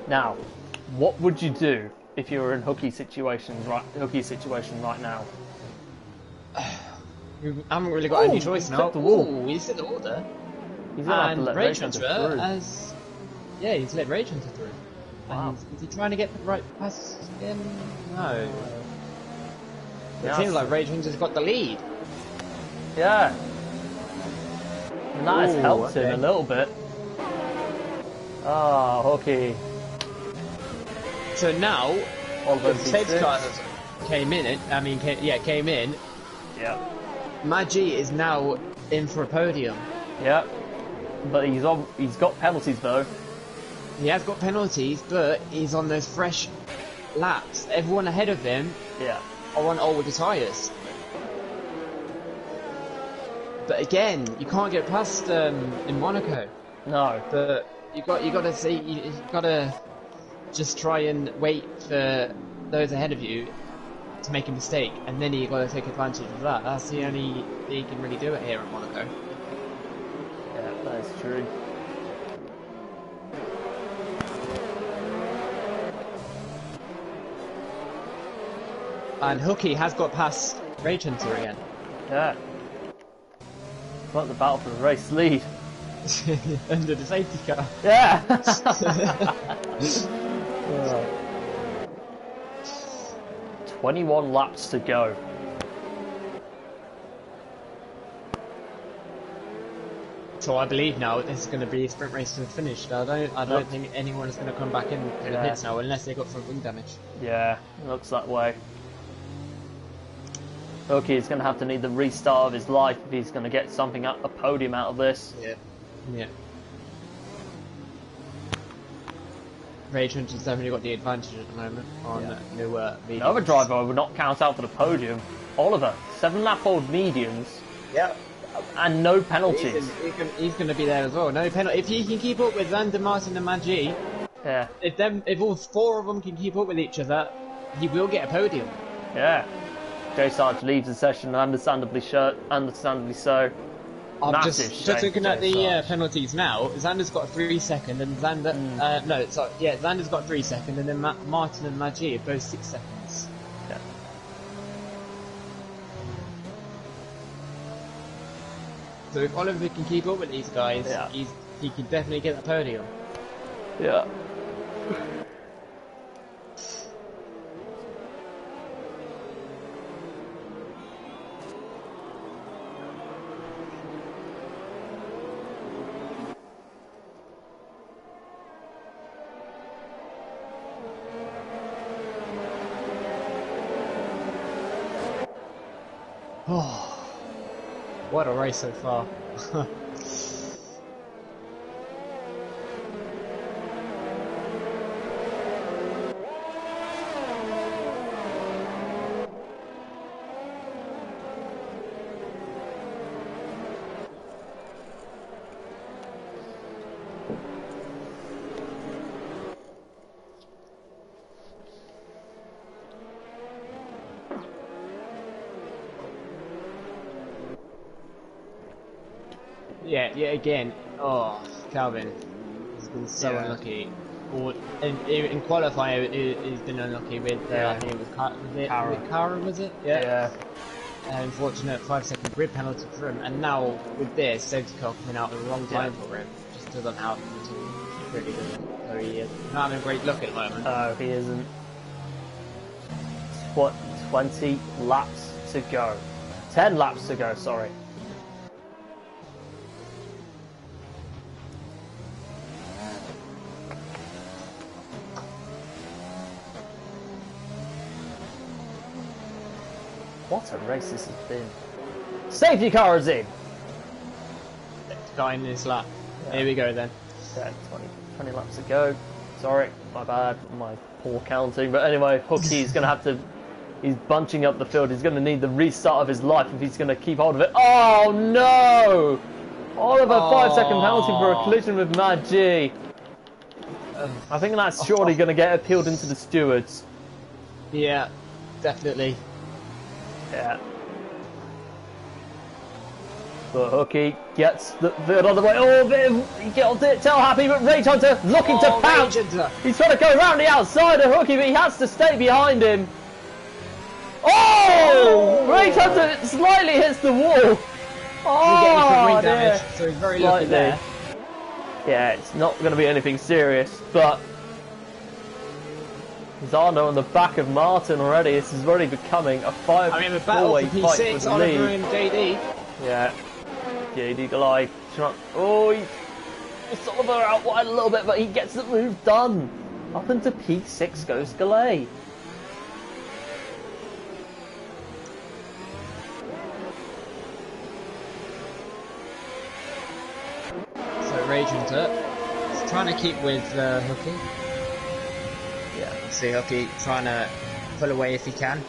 Now, what would you do if you were in Hookie's situation right now? We haven't really got any choice now. Ooh, he's in order. He's gonna have to let Rage Hunter Hunter through. Yeah, he's let Rage Hunter through. Wow. And is he trying to get the right pass in? No. It Yeah, seems like Rage Hunter's got the lead. Yeah. And that has helped him a little bit. Oh, Hookie. So now, All the safety car came in. Came in. Yeah. Maggi is now in for a podium. Yeah. But he's got penalties though. He has got penalties, but he's on those fresh laps. Everyone ahead of him are on older tyres. But again, you can't get past in Monaco. No. But you gotta just try and wait for those ahead of you to make a mistake, and then you gotta take advantage of that. That's the only thing you can really do it here at Monaco. Yeah, that is true. And Hookie has got past Rage Hunter again. Yeah. It's like the battle for the race lead. Under the safety car. Yeah. 21 laps to go. So I believe now this is going to be a sprint race to the finish. I don't think anyone is going to come back in to the pits now unless they got front wing damage. Yeah, it looks that way. Okay, he's going to have to need the restart of his life if he's going to get something a podium out of this. Yeah. Yeah. Rage Hunter's definitely got the advantage at the moment on newer mediums. Another driver I would not count out for the podium. Oliver, 7-lap-old mediums. Yeah. And no penalties. He's going to be there as well. No penalty. If he can keep up with Zander, Martin and Maggi, if all four of them can keep up with each other, he will get a podium. Yeah. Joe Sarge leaves the session, understandably so. I'm just looking at the penalties now. Zander's got 3 seconds, and Zander. Zander's got 3 seconds, and then Martin and Maggi are both 6 seconds. Yeah. So if Oliver can keep up with these guys, he can definitely get the podium. Yeah. Oh, what a race so far. Yeah, again. Oh, Calvin. He's been so unlucky. In qualifying, he's been unlucky with, I think it was Cara, was it? Yeah. Unfortunate 5-second grid penalty for him, and now with this, safety car coming out at the wrong time for him. Just doesn't have to. Really doesn't. So he is not having great luck at the moment. Oh, he isn't. 20 laps to go. 10 laps to go, sorry. What a race this has been. Safety car is in! Guy in this lap. Yeah. Here we go then. Yeah, 20 laps to go. Sorry, my bad, my poor counting. But anyway, Hookie's going to have to... He's bunching up the field. He's going to need the restart of his life if he's going to keep hold of it. Oh, no! Oliver, 5-second penalty for a collision with Maggi. I think that's surely going to get appealed into the stewards. Yeah, definitely. Yeah. But Hooky gets the third on the way. Oh, he gets it. Tell Happy, but Rage Hunter looking to pounce. He's trying to go around the outside of Hooky, but he has to stay behind him. Oh! Rage Hunter slightly hits the wall. Oh, damage, so he's very lucky there. Yeah, it's not going to be anything serious, but Zarno on the back of Martin already. This is already becoming a four-way fight for the lead. Oliver and JD. Yeah, JD Galai. Oh, he puts Oliver out wide a little bit, but he gets the move done. Up into P6 goes Galay. So Rage Hunter is trying to keep with Hooky. Yeah, see Hooky trying to pull away if he can.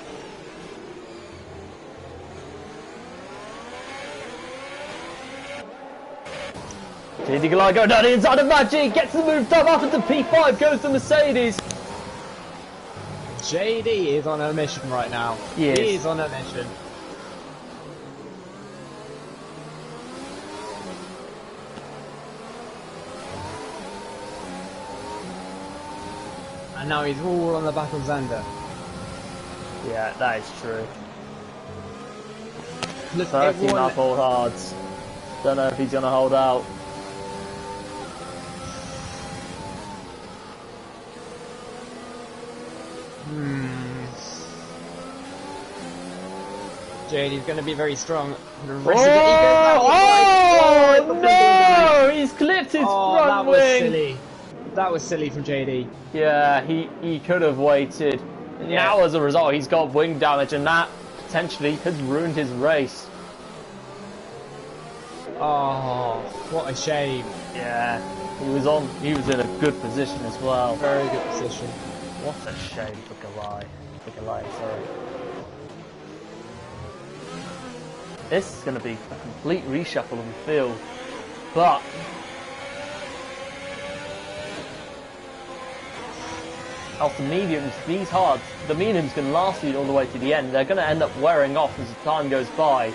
JD Galai going down the inside of Magic, gets the move done up into P5, goes to Mercedes. JD is on a mission right now. He is on a mission. And now he's all on the back of Xander. Yeah, that is true. Look, 13 up hold hards. Don't know if he's going to hold out. JD's going to be very strong. Oh no! He's clipped his front wing. Silly. That was silly from JD. Yeah, he could have waited. And now as a result, he's got wing damage, and that potentially has ruined his race. Oh, what a shame. Yeah, he was in a good position as well. Very good position. What a shame for Galai. Sorry. This is going to be a complete reshuffle of the field, but the mediums, these hards, the mediums can last you all the way to the end. They're going to end up wearing off as time goes by,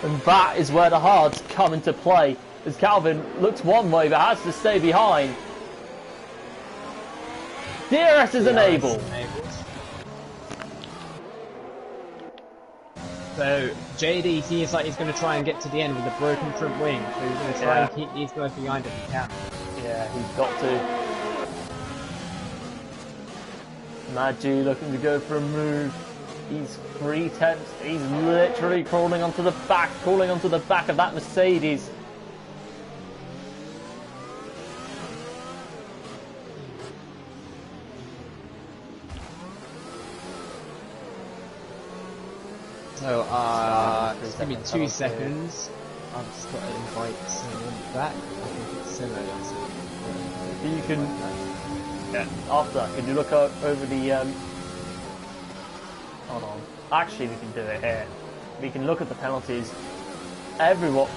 and that is where the hards come into play. As Calvin looks one way but has to stay behind. DRS is enabled. So JD seems like he's going to try and get to the end with a broken front wing. So he's going to try and keep these guys behind if he can. Yeah, he's got to. Magi looking to go for a move. He's 3/10. He's literally crawling onto the back of that Mercedes. So, just give me 2 seconds. I've just got to invite someone back. I think it's similar. You can. Yeah, after, can you look over the. Hold on. Actually, we can do it here. We can look at the penalties. Everyone.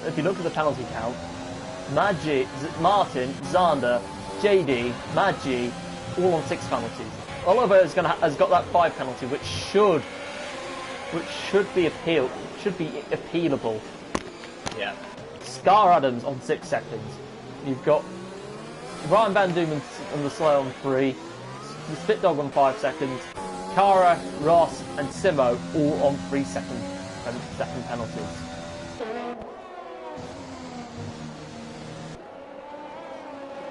If you look at the penalty count, Magi, Martin, Xander, JD, Magi, all on 6 penalties. Oliver has got that 5 penalty, which should be appealable. Yeah. Scar Adams on 6 seconds. You've got Ryan Van Doomen on the slow on 3. The Spit Dog on 5 seconds. Kara, Ross, and Simo all on 3 second penalties.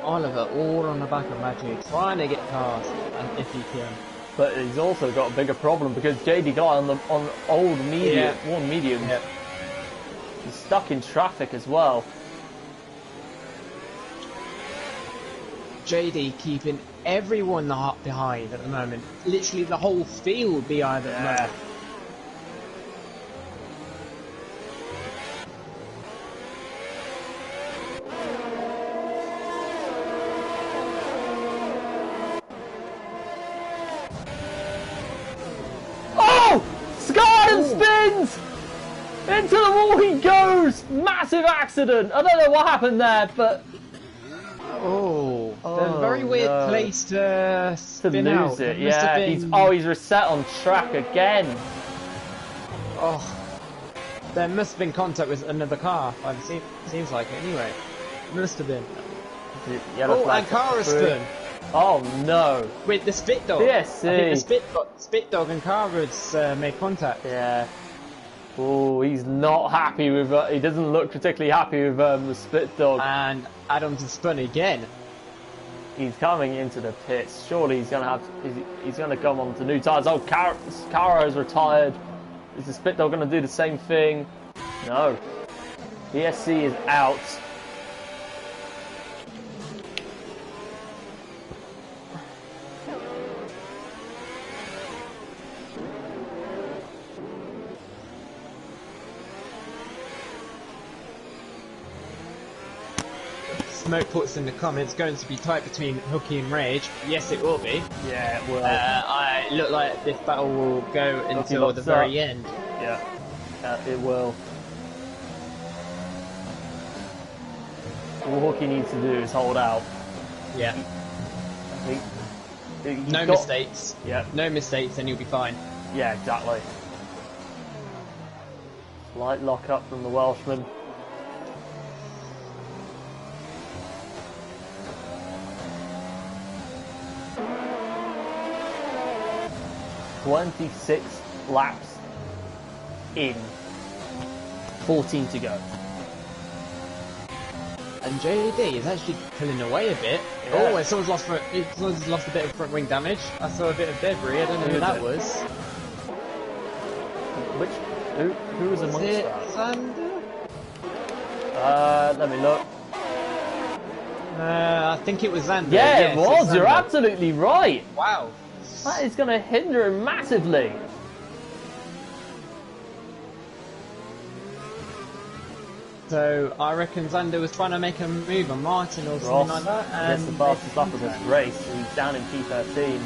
Oliver all on the back of Magic, trying to get past, and if he can. But he's also got a bigger problem because JD Guy on old medium, one medium, he's stuck in traffic as well. JD keeping everyone behind at the moment. Literally the whole field behind at the moment. Spins! Into the wall he goes! Massive accident! I don't know what happened there, but... a very weird place to spin out. Lose it, yeah. He's reset on track again. There must have been contact with another car. Seems like it anyway. Must have been. Yellow flag and car is spun. Oh no! With the spit dog. PSC. I think the spit dog and car made contact. Yeah. Oh, he's not happy with. He doesn't look particularly happy with the spit dog. And Adams is spun again. He's coming into the pits. Surely he's gonna he's gonna come on to new tyres. Oh, Caro's retired. Is the spit dog gonna do the same thing? No. PSC is out. Smoke puts in the comments, going to be tight between Hooky and Rage. Yes, it will be. Yeah, it will. I look like this battle will go until the very end. Yeah, it will. All Hooky needs to do is hold out. Yeah. No mistakes. Yeah. No mistakes, and you'll be fine. Yeah, exactly. Slight lock up from the Welshman. 26 laps in, 14 to go. And JD is actually pulling away a bit. Yeah. Oh, someone's lost a bit of front wing damage. I saw a bit of debris. I don't know who that was. Who was amongst it that? Sander? Let me look. I think it was Xander. Yeah, yes, it was. You're Xander. absolutely right. Wow. That is going to hinder him massively. So I reckon Xander was trying to make a move on Martin or something like that. And gets the fastest lap of this race. He's down in P13.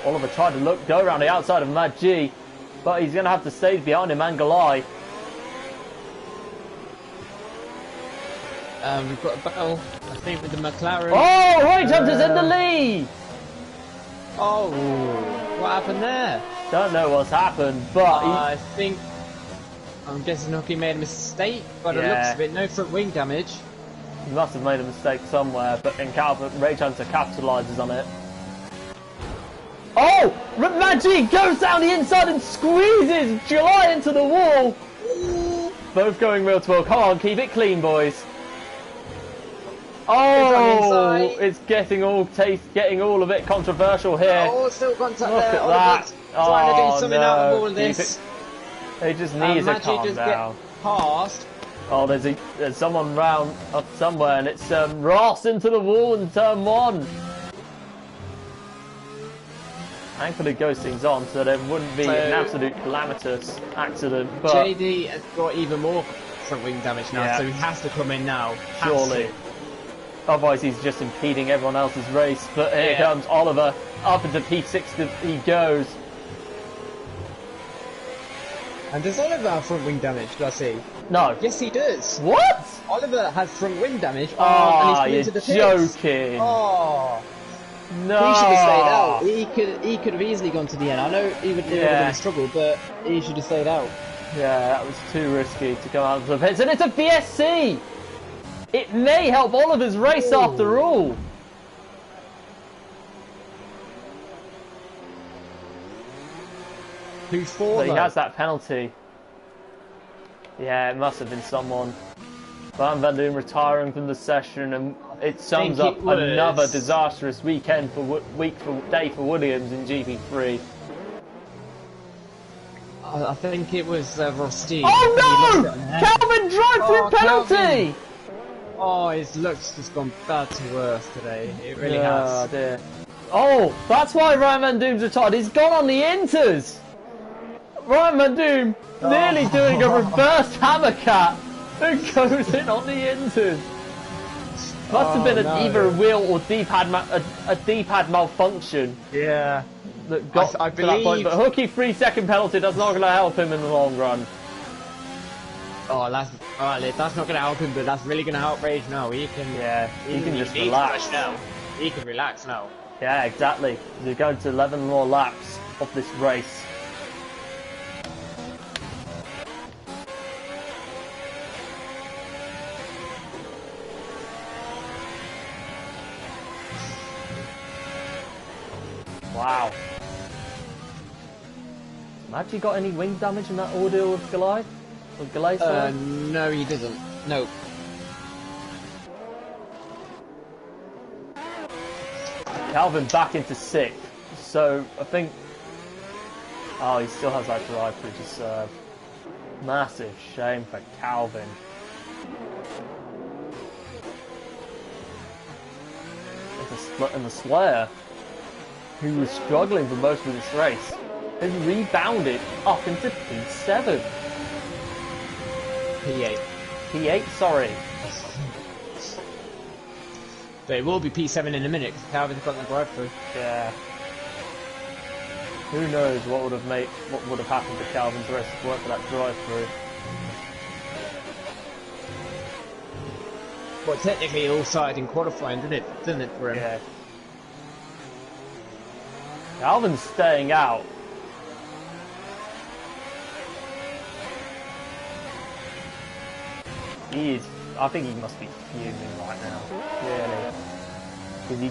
Oliver tried to go around the outside of Mad G, but he's going to have to stay behind him and Galai. We've got a battle, I think, with the McLaren. Oh, Rage Hunter's in the lead! Oh, what happened there? Don't know what's happened, but I'm guessing Hooky made a mistake, but it Yeah. looks of it, no front wing damage. he must have made a mistake somewhere, but Rage Hunter capitalises on it. Oh! Mad G goes down the inside and squeezes July into the wall! Both going real well. Come on, keep it clean, boys. Oh, it's getting all a bit controversial here. Oh, still contact Look there. at that. Trying to do Oh, something out of all of this. They just need to Mad G calm just down. get past. Oh, there's someone round up somewhere, and it's Ross into the wall in turn 1. Thankfully, ghosting's on, so there wouldn't be an absolute calamitous accident. But JD has got even more front wing damage now, Yeah. so he has to come in now. surely, otherwise he's just impeding everyone else's race. But here comes Oliver up into P6. He goes. And does Oliver have front wing damage? Do I see? No. Yes, he does. What? Oliver has front wing damage. Ah, and he's you're into the pits. joking. Oh. No. He should have stayed out. He could have easily gone to the end. I know he would have been a struggle, but he should have stayed out. Yeah, that was too risky to come out of the pits. And it's a PSC! It may help Oliver's race after all. Who's for? But he has that penalty. Yeah, it must have been someone. Van Doom retiring from the session, and it sums up another disastrous weekend day for Williams in GP3. I think it was Rosti. Oh no! Calvin drive-through penalty! Calvin. Oh, his luck's just gone bad to worse today. It really has. Dear. Oh, that's why Ryan Van Doom's retired. He's gone on the inters. Ryan Van Doom nearly doing a reverse hammer cat and goes in on the inters. Must have been either a wheel or a D-pad malfunction. Yeah. That got I to that point. But Hooky 3-second penalty, that's not going to help him in the long run. Oh, that's not going to help him, but that's really going to help Rage now. He can just relax now. He can relax now. Yeah, exactly. You're going to 11 more laps of this race. Wow. Have you got any wing damage in that ordeal with Goliath? With Goliath? No, he doesn't. No. Calvin back into 6th. So, I think... Oh, he still has that drive through to serve. Massive shame for Calvin. And the Slayer, who was struggling for most of this race, has rebounded up into P7. P8. P8, sorry. But it will be P7 in a minute because Calvin's got the drive-through. Yeah. Who knows what would have happened to Calvin's race if it weren't for that drive-through. Well, technically it all started in qualifying, didn't it for him? Yeah. Calvin's staying out. I think he must be fuming right now, really. Because he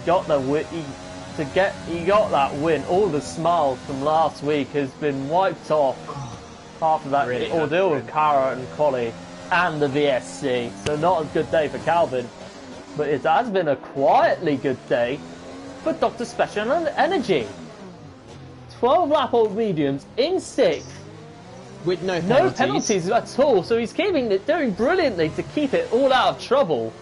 got that win. All the smiles from last week has been wiped off after that Really ordeal with Cara and Collie and the VSC. So not a good day for Calvin. But it has been a quietly good day for Dr. Special Energy. 12 lap old mediums in 6th. With no penalties. No penalties at all, so he's doing brilliantly to keep it all out of trouble.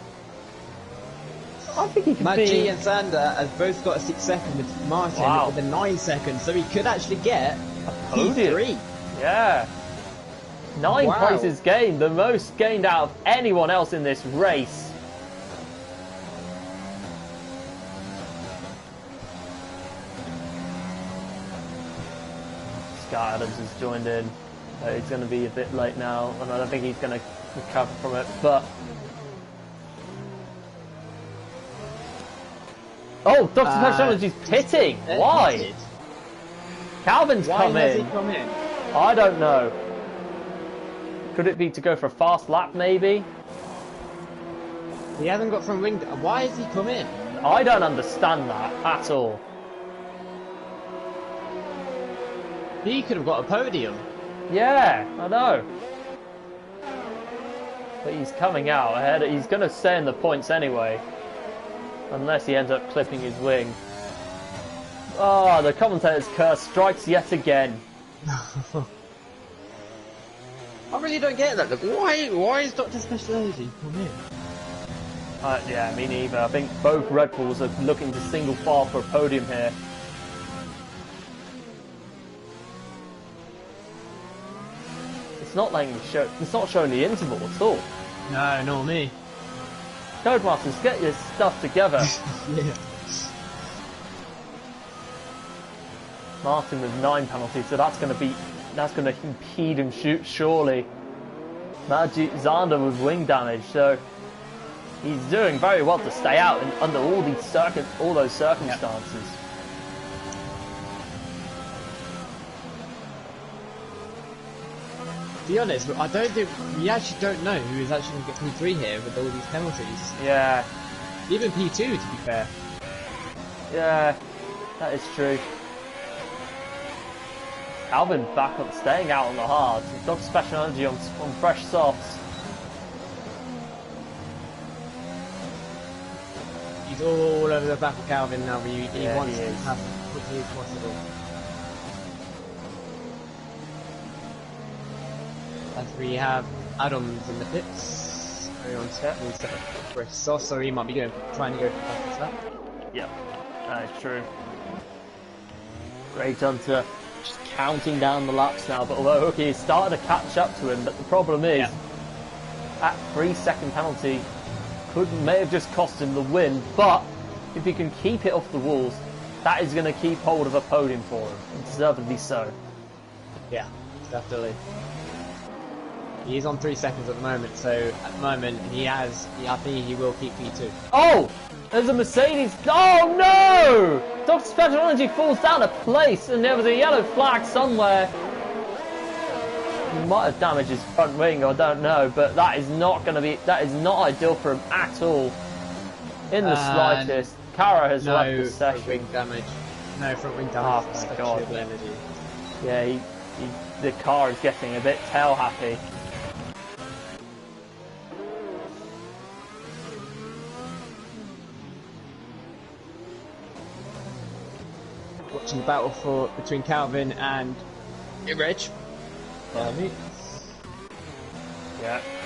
I think he could Matt be... G and Sander have both got a 6 second with Martin with a 9 second, so he could actually get a P3. Yeah. 9 places gained, the most gained out of anyone else in this race. Scott Adams has joined in. He's going to be a bit late now, and I don't think he's going to recover from it, but... Oh, Dr. Technology's pitting! Why? Calvin's come in. He come in? I don't know. Could it be to go for a fast lap, maybe? He hasn't got from wing... Why has he come in? I don't understand that at all. He could have got a podium. Yeah, I know. But he's coming out ahead. He's going to stay in the points anyway. Unless he ends up clipping his wing. Oh, the commentator's curse strikes yet again. I really don't get that. Why is Dr. Special Energy come in? Yeah, me neither. I think both Red Bulls are looking to single file for a podium here. It's not showing the interval at all. No, not me. Codemasters, get your stuff together. Yeah. Martin with 9 penalties, so that's going to impede him surely. Magic Zander with wing damage, so he's doing very well to stay out under all those circumstances. Yep. To be honest, we actually don't know who is actually going to get P3 here with all these penalties. Yeah. Even P2, to be fair. Yeah, that is true. Calvin back on staying out on the hards. He's got Special Energy on fresh softs. He's all over the back of Calvin now, but he wants to have as quickly as possible. As we have Adams in the pits, very on set for a sauce, so he might be trying to go for fastest lap. Yep, that is true. Great Hunter just counting down the laps now, but although Hooky is starting to catch up to him, but the problem is, at 3-second penalty, may have just cost him the win, but if he can keep it off the walls, that is going to keep hold of a podium for him, and deservedly so. Yeah, definitely. He's on 3 seconds at the moment, so at the moment I think he will keep P2. Oh! There's a Mercedes. Oh no! Dr. Special Energy falls down a place, and there was a yellow flag somewhere. He might have damaged his front wing, I don't know, but that is not ideal for him at all. In the slightest. Kara has left the session. Front wing damage. No front wing damage. Oh my god. Energy. Yeah, the car is getting a bit tail happy. Watching the battle between Calvin and Reg. Yeah,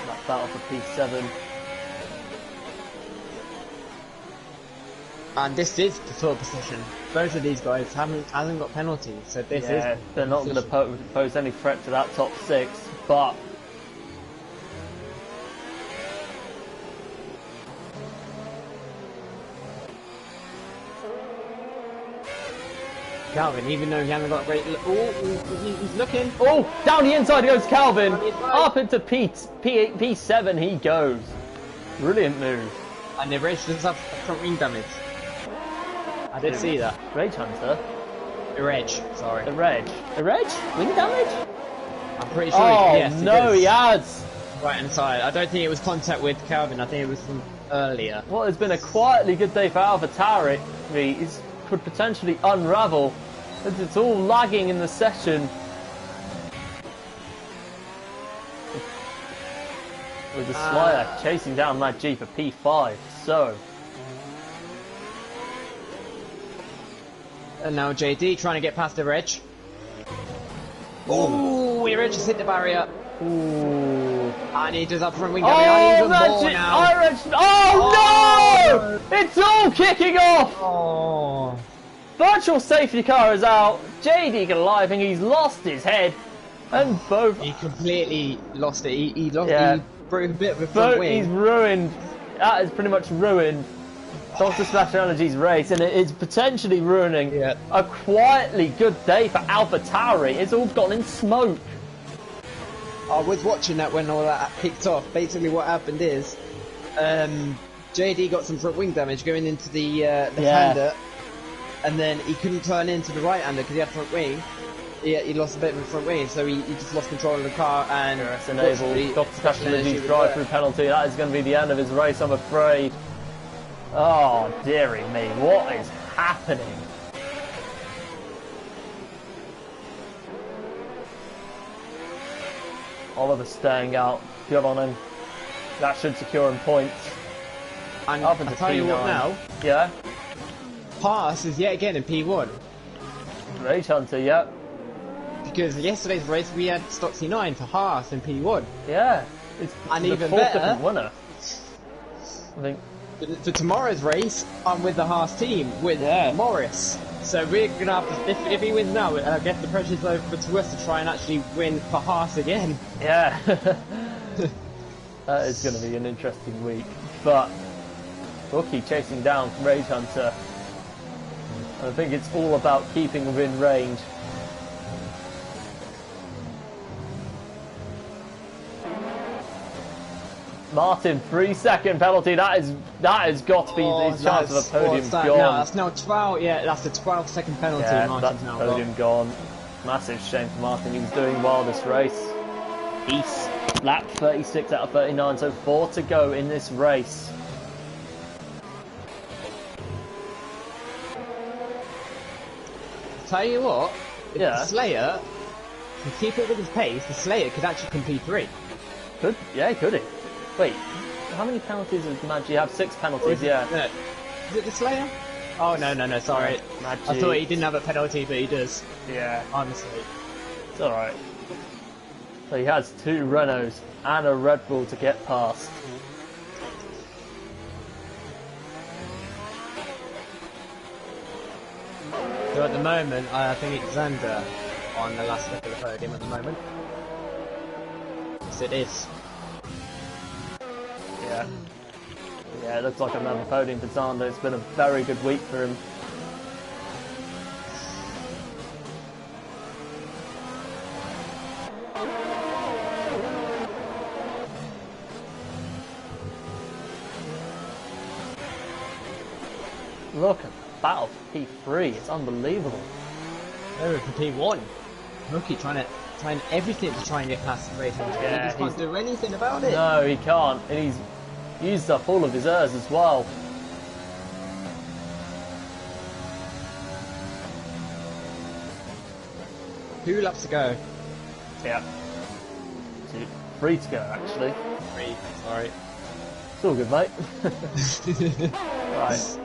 that battle for P7. And this is the third position. Both of these guys hasn't got penalties, so this is. They're not going to pose any threat to that top 6, but. Calvin, even though he hasn't got a great. He's looking. Oh, down the inside goes Calvin. Up into P7 he goes. Brilliant move. And the race does have front wing damage. I did see that. Rage Hunter. The Reg, sorry. The Reg. The Reg? Wing damage? I'm pretty sure. Yes, no, he has. Right inside. I don't think it was contact with Calvin. I think it was from earlier. What has been a quietly good day for AlphaTauri could potentially unravel, as it's all lagging in the session. With the Slayer chasing down that G for P5, so. And now JD trying to get past the Reg. Ooh, the Reg just hit the barrier. Ooh. And he does have front wing damage. Oh no! It's all kicking off! Oh. Virtual safety car is out. JD can lie, I think he's lost his head. And both. He completely lost it. He lost he broke a bit of a front wing. He's ruined. That is pretty much ruined Dr. Special Energy's race, and it is potentially ruining a quietly good day for AlphaTauri. It's all gone in smoke. I was watching that when all that kicked off. Basically what happened is JD got some front wing damage going into the hander, and then he couldn't turn into the right hander because he had front wing. He lost a bit of a front wing, so he just lost control of the car, and enabled Dr. Special Energy's drive-through penalty. That is going to be the end of his race, I'm afraid. Oh, dearie me, what is happening? Oliver staying out, good on him. That should secure him points. And I'll tell you what now. Yeah? Haas is yet again in P1. Rage Hunter, yeah. Because yesterday's race we had Stock C9 for Haas in P1. Yeah. It's and the even fourth better, different winner. I think. For tomorrow's race, I'm with the Haas team, with Morris. So we're going to have to, if he wins now, I guess the pressure's over to us to try and actually win for Haas again. Yeah. That is going to be an interesting week. But Rookie chasing down Rage Hunter. I think it's all about keeping within range. Martin, 3-second penalty. That has got to be his chance of a podium gone. No, that's now 12. Yeah, that's the 12-second penalty. Yeah, Martin's that's now podium gone. Massive shame for Martin. He was doing well this race. He's lap 36 out of 39, so 4 to go in this race. Tell you what, if the Slayer can keep it with his pace, the Slayer could actually come P3. Could? Yeah, could he? Wait, how many penalties does Maggi have? 6 penalties, yeah. Is it the Slayer? Oh, no, sorry. Maggi. I thought he didn't have a penalty, but he does. Yeah. Honestly. It's alright. So he has 2 Renaults and a Red Bull to get past. So at the moment, I think it's Xander on the last lap of the podium at the moment. Yes, it is. Yeah. Yeah, it looks like another podium for Zander. It's been a very good week for him. Look at the battle for P3, it's unbelievable. Over for P1. Rookie trying everything to try and get past the 800. Yeah, he just can't do anything about it. No, he can't, and he's used up all of his airs as well. Two laps to go. Yeah. 3 to go, actually. 3, sorry. It's all good, mate. Right.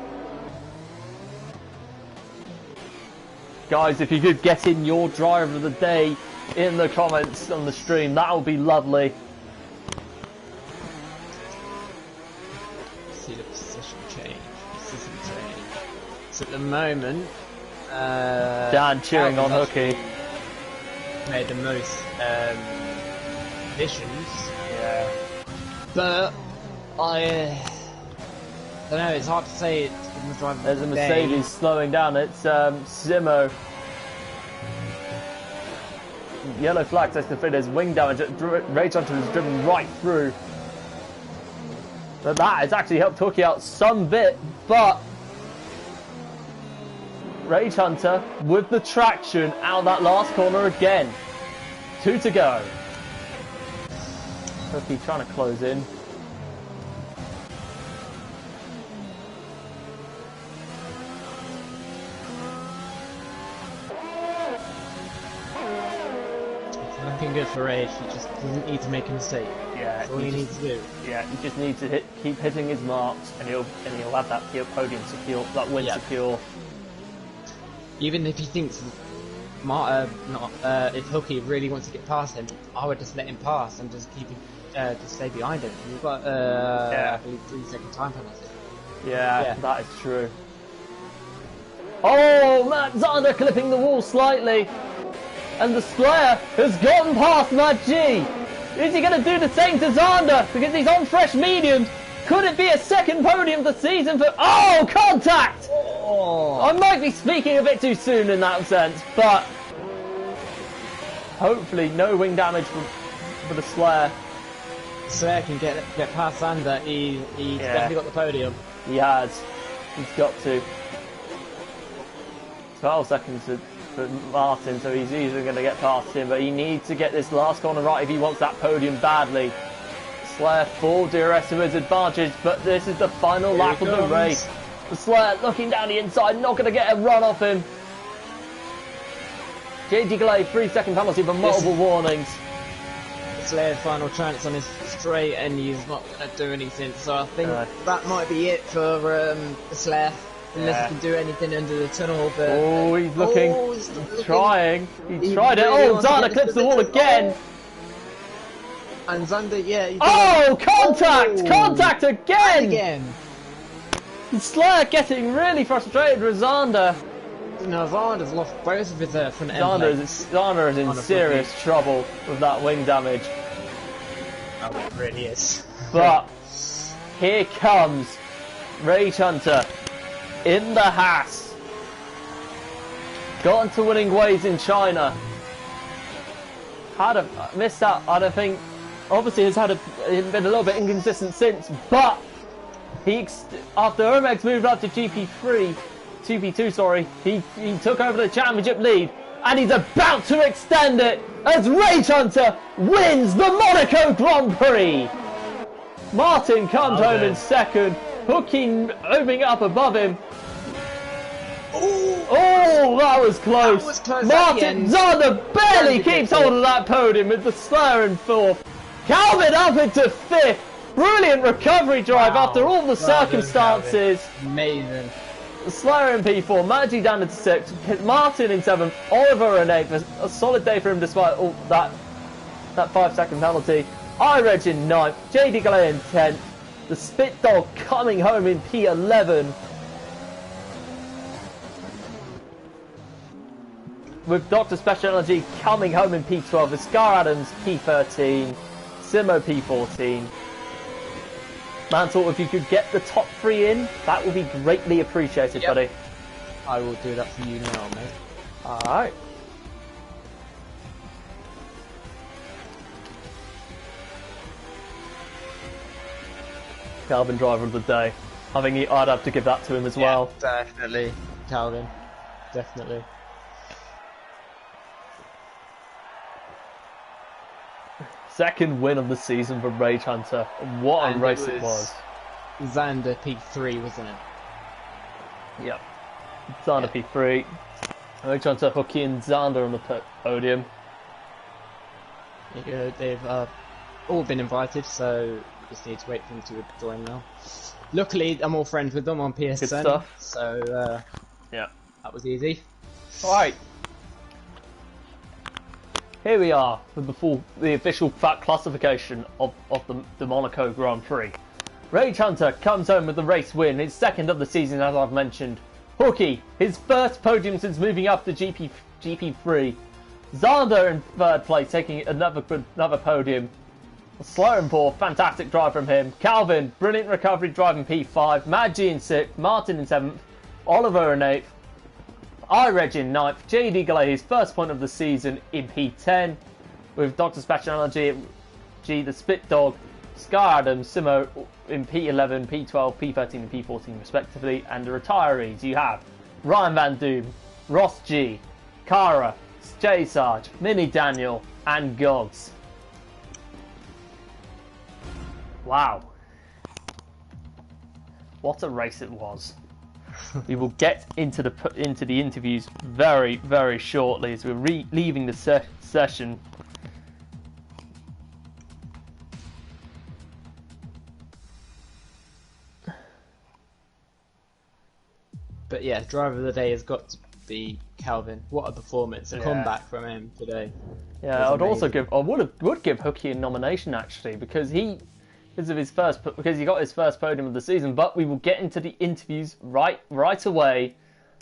Guys, if you could get in your driver of the day in the comments on the stream, that would be lovely. See the position change. So at the moment, Dan cheering on Hooky. Made the most positions. Yeah. But I don't know. It's hard to say. There's a Mercedes slowing down. It's Simo. Yellow flag says to fit his wing damage. Rage Hunter has driven right through. But that has actually helped Hooky out some bit. But Rage Hunter with the traction out that last corner again. 2 to go. Hooky trying to close in. Looking good for Rage. He just doesn't need to make a mistake. Yeah, that's all he needs to do. Yeah, he just needs to keep hitting his marks, and he'll have that podium secure, that win secure. Even if he thinks if Hooky really wants to get past him, I would just let him pass and just keep him, just stay behind him. We've got I believe 3-second time penalty. Yeah, that is true. Oh, Matt Zander clipping the wall slightly. And the Slayer has gotten past Matt G. Is he going to do the same to Zander? Because he's on fresh mediums. Could it be a second podium for the season for... Oh, contact! Oh. I might be speaking a bit too soon in that sense, but... hopefully no wing damage for the Slayer. Slayer can get past Zander. He's definitely got the podium. He has. He's got to. 12 seconds for Martin, so he's easily going to get past him, but he needs to get this last corner right if he wants that podium badly. Slayer full DRS to his advantage, but this is the final lap of the race. The Slayer looking down the inside, not going to get a run off him. JD Glay, 3-second penalty for multiple warnings. Slayer's final chance on his straight, and he's not going to do anything, so I think that might be it for Slayer. Unless he can do anything under the tunnel, but... Oh, he's looking. He's trying. He tried it. Oh, Zander clips the wall again. And Zander, contact! Oh, contact again! Slayer getting really frustrated with Zander. No, Zander's lost both of his front end Zander is in serious trouble with that wing damage. Oh, it really is. But here comes Rage Hunter. In the Haas. Got into winning ways in China. Missed out, I don't think. Obviously has been a little bit inconsistent since, but after Omex moved up to GP2, sorry, he took over the championship lead, and he's about to extend it as Rage Hunter wins the Monaco Grand Prix. Martin comes home in second. Hooky opening up above him. Oh, that was close. Martin Zander barely keeps hold of that podium with the Slayer in fourth. Calvin up into fifth. Brilliant recovery drive after all the circumstances. Amazing. The Slayer in P4, Maggi down into sixth, Martin in seventh, Oliver in eighth. A solid day for him despite all that 5-second penalty. iReg in ninth, JD Galay in 10th. The Spit Dog coming home in P11. With Dr. Special Energy coming home in P12. With Scar Adams P13. Simo P14. Mantle, if you could get the top 3 in, that would be greatly appreciated, buddy. I will do that for you now, mate. Alright. Calvin driver of the day. I think I'd have to give that to him as well. Definitely, Calvin. Definitely. Second win of the season for Rage Hunter. What a race it was. Xander P3, wasn't it? Yep. Xander P3. Rage Hunter, Hooky and Xander on the podium. They've all been invited, so just need to wait for them to join now. Luckily, I'm all friends with them on PSN, Good stuff. So yeah, that was easy. Alright. Here we are with the official classification of the Monaco Grand Prix. Rage Hunter comes home with the race win, his second of the season as I've mentioned. Hooky, his first podium since moving up to GP3. Xander in third place, taking another podium. Slow and poor, fantastic drive from him. Calvin, brilliant recovery driving P5. Maggie in 6th, Martin in 7th, Oliver in 8th. iReg in 9th, JD Galay his first point of the season in P10, with Dr. Speciality G the Spit Dog, Sky Adams, Simo in P11, P12, P13 and P14 respectively, and the retirees you have Ryan Van Doom, Ross G, Kara, J Sarge, Mini Daniel and Gogs. Wow. What a race it was. We will get into the interviews very, very shortly as we're leaving the session. But yeah, driver of the day has got to be Calvin. What a performance! A comeback from him today. Yeah, I would give Hooky a nomination actually because he got his first podium of the season. But we will get into the interviews right away,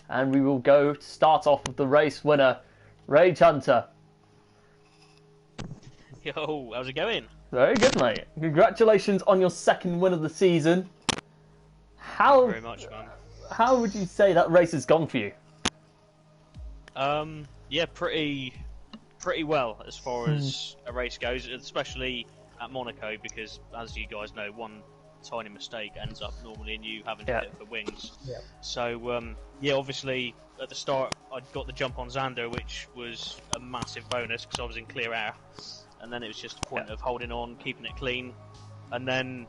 and we will go start off with the race winner, Rage Hunter. Yo, how's it going? Very good, mate. Congratulations on your second win of the season. Very much, man. How would you say that race has gone for you? Yeah, pretty well as far as a race goes, especially at Monaco, because as you guys know, one tiny mistake ends up normally in you having to hit for wings. Yeah. So yeah, obviously at the start I got the jump on Xander, which was a massive bonus because I was in clear air, and then it was just a point of holding on, keeping it clean, and then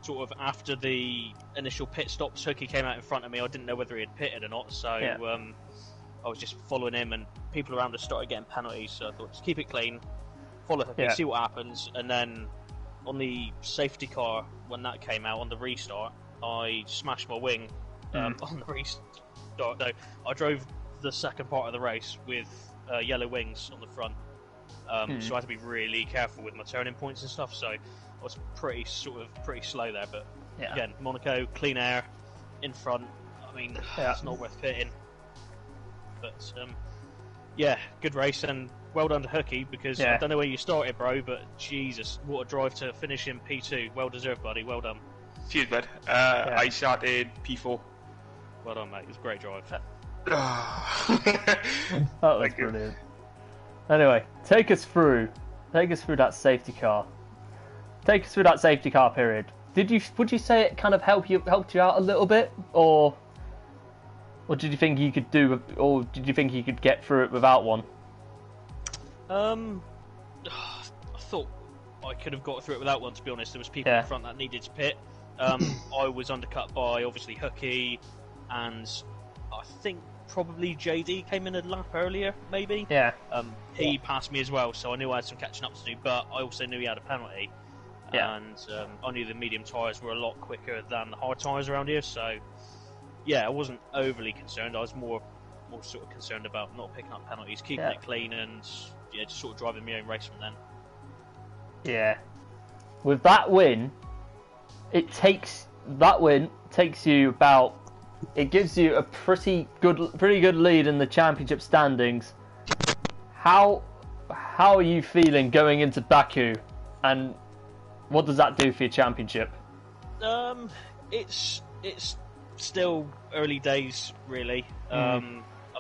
sort of after the initial pit stop, Hooky came out in front of me. I didn't know whether he had pitted or not, so I was just following him, and people around us started getting penalties, so I thought just keep it clean, follow Hooky, see what happens. And then on the safety car, when that came out on the restart, I smashed my wing on the restart. So I drove the second part of the race with yellow wings on the front, so I had to be really careful with my turning points and stuff, so I was pretty slow there. But again, Monaco, clean air, in front, I mean, it's not worth pitting. But yeah, good race, and well done to Hooky, because I don't know where you started, bro, but Jesus, what a drive to finish in P2. Well deserved, buddy. Well done. Cheers, bud. I started P4. Well done, mate. It was a great drive. That was brilliant. Anyway, take us through that safety car. Take us through that safety car period. Would you say it kind of helped you out a little bit, or did you think you could get through it without one? I thought I could have got through it without one, to be honest. There was people in front that needed to pit. I was undercut by obviously Hooky, and I think probably JD came in a lap earlier, maybe. Yeah. He passed me as well, so I knew I had some catching up to do. But I also knew he had a penalty. And I knew the medium tyres were a lot quicker than the hard tyres around here, so yeah, I wasn't overly concerned. I was more sort of concerned about not picking up penalties, keeping it clean, and just sort of driving my own race from then. Yeah, with that win, it gives you a pretty good lead in the championship standings. How are you feeling going into Baku, and what does that do for your championship? It's still early days, really. I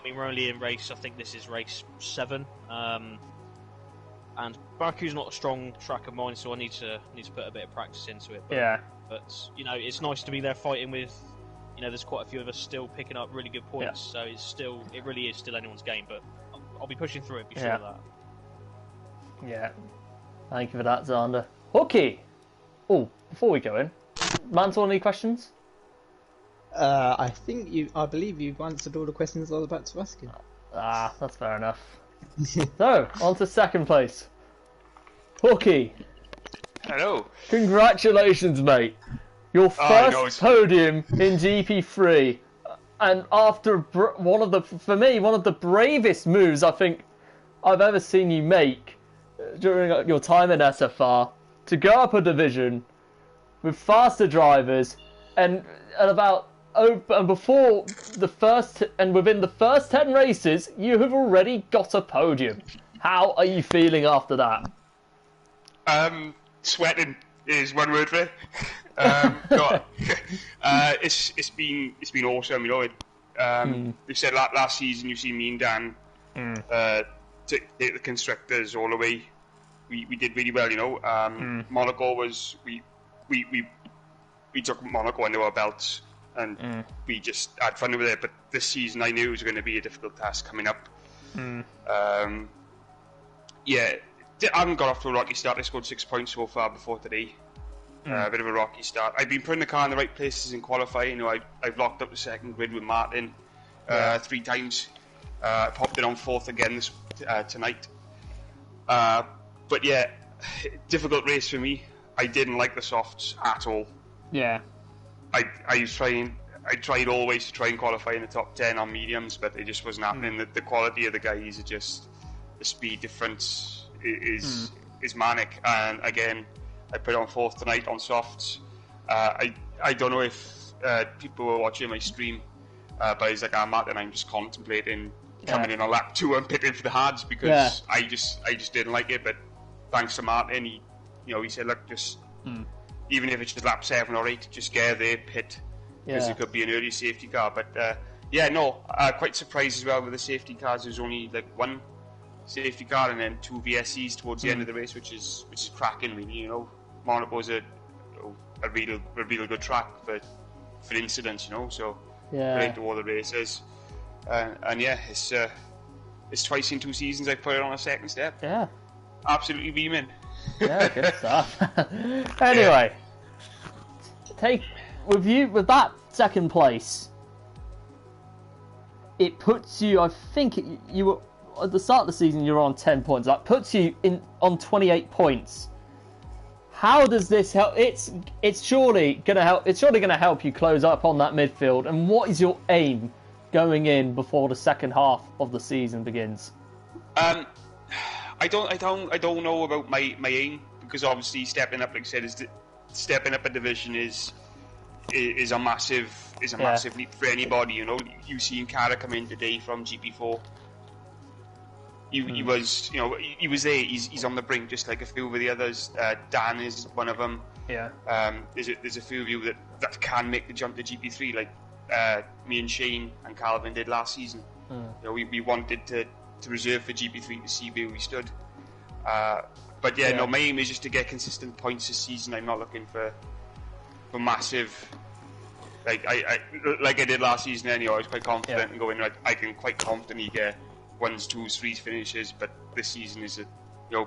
mean, we're only in race. I think this is race 7. And Baku's not a strong track of mine, so I need to put a bit of practice into it. But you know, it's nice to be there fighting with. You know, there's quite a few of us still picking up really good points, so it really is still anyone's game. But I'll be pushing through it. Be sure of that. Yeah. Thank you for that, Xander. Okay. Oh, before we go in, Mantle, any questions? I believe you've answered all the questions I was about to ask you. Ah, that's fair enough. So, on to second place. Hooky. Hello. Congratulations, mate. Your first podium in GP3. And after one of the bravest moves I think I've ever seen you make during your time in SFR, to go up a division with faster drivers and before the first and within the first 10 races you have already got a podium. How are you feeling after that? Sweating is one word for it. It's been awesome, you know. You said last season you've seen me and Dan take the constructors all the way. We did really well, you know. Monaco was we took Monaco under our belts and we just had fun with it. But this season I knew it was going to be a difficult task coming up. I haven't got off to a rocky start. I scored 6 points so far before today. A bit of a rocky start. I've been putting the car in the right places in qualifying. You know, I've locked up the second grid with Martin 3 times. I popped it on 4th again tonight. But yeah, difficult race for me. I didn't like the softs at all. Yeah. I tried always to try and qualify in the top 10 on mediums, but it just wasn't happening. The quality of the guys are just, the speed difference is manic. And again, I put it on 4th tonight on softs. I don't know if people were watching my stream, but it's like, Martin, I'm just contemplating coming in on lap 2 and pitting for the hards because I just didn't like it. But thanks to Martin, he said, look, just even if it's just lap 7 or 8, just get there, pit, because it could be an early safety car. But quite surprised as well with the safety cars. There's only like 1 safety car and then 2 VSCs towards the end of the race, which is cracking, really. You know, Monaco's a real good track for incidents, you know. So great to all the races, and it's twice in 2 seasons I put it on a second step. Yeah, absolutely beaming. Yeah, good stuff. Anyway, with that second place, it puts you. I think you were at the start of the season. You were on 10 points. That puts you on 28 points. How does this help? It's surely gonna help. It's surely gonna help you close up on that midfield. And what is your aim going in before the second half of the season begins? I don't know about my aim, because obviously stepping up, like I said, stepping up a division is a massive leap for anybody. You know, you've seen Cara come in today from GP4. He was there. He's on the brink, just like a few of the others. Dan is one of them. Yeah. There's a few of you that can make the jump to GP3, like me and Shane and Calvin did last season. You know, we wanted to reserve for GP3 to see where we stood. But my aim is just to get consistent points this season. I'm not looking for massive, like I did last season. Anyway, I was quite confident in going. I can quite confidently get 1s, 2s, 3s finishes. But this season is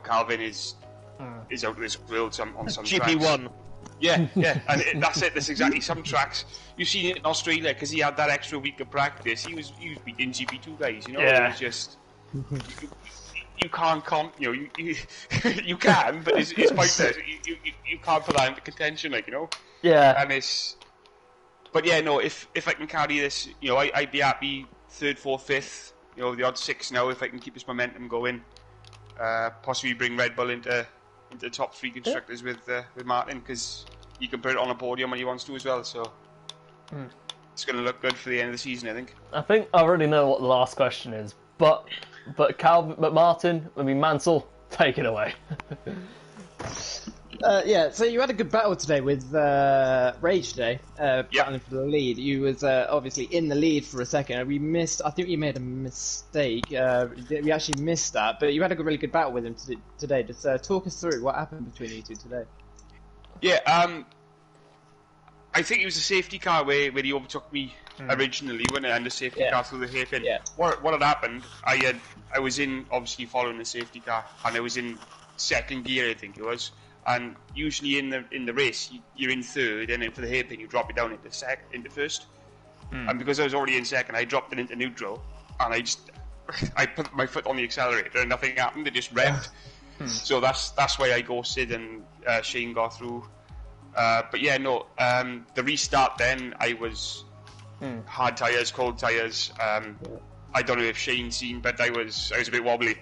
Calvin is out of this world on some GP1. Tracks. Yeah, and that's it. That's exactly some tracks. You've seen it in Australia because he had that extra week of practice. He was beating GP2 guys. You know, it was just. You can't you can, but it's pointless. You can't put that into contention, like, you know. Yeah. And if I can carry this, I'd be happy 3rd, 4th, 5th. The odd 6 now if I can keep this momentum going. Possibly bring Red Bull into the top 3 constructors with Martin, because he can put it on a podium when he wants to as well. So it's going to look good for the end of the season, I think. I think I already know what the last question is, but Martin, Mansell, take it away. Yeah, so you had a good battle today with Rage today, battling for the lead. You was obviously in the lead for a second. I think you made a mistake. We actually missed that, but you had a really good battle with him today. Just talk us through what happened between you two today. Yeah, I think it was a safety car where he overtook me originally when I had the safety car through the hairpin. Yeah. What had happened? I was in obviously following the safety car, and I was in second gear, I think it was. And usually in the race, you're in third, and then for the hairpin, you drop it down into first. And because I was already in second, I dropped it into neutral, and I put my foot on the accelerator, and nothing happened. It just revved. So that's why I ghosted, and Shane got through. But yeah, no. The restart then, I was hard tyres, cold tyres. I don't know if Shane's seen, but I was a bit wobbly.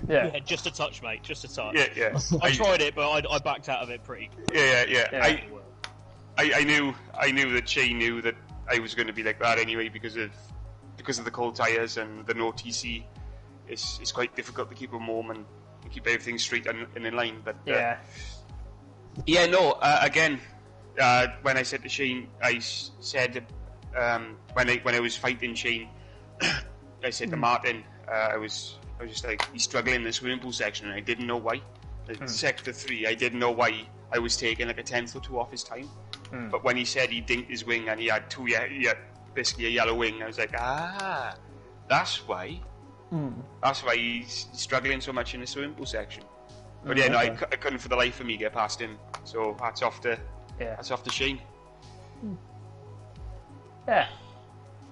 Yeah, just a touch, mate. Just a touch. Yeah. I tried it, but I backed out of it pretty quick. Yeah. I knew that Shane knew that I was going to be like that anyway because of the cold tyres and the no TC. It's quite difficult to keep them warm and keep everything straight and in line. But again, when I said to Shane, I said when I was fighting Shane, I said to Martin, I was just like, he's struggling in the swimming pool section, and I didn't know why. Sector 3, I didn't know why I was taking like a tenth or two off his time. But when he said he dinked his wing and he had basically a yellow wing, I was like, that's why. That's why he's struggling so much in the swimming pool section. But I couldn't for the life of me get past him. So hats off to Shane. Yeah.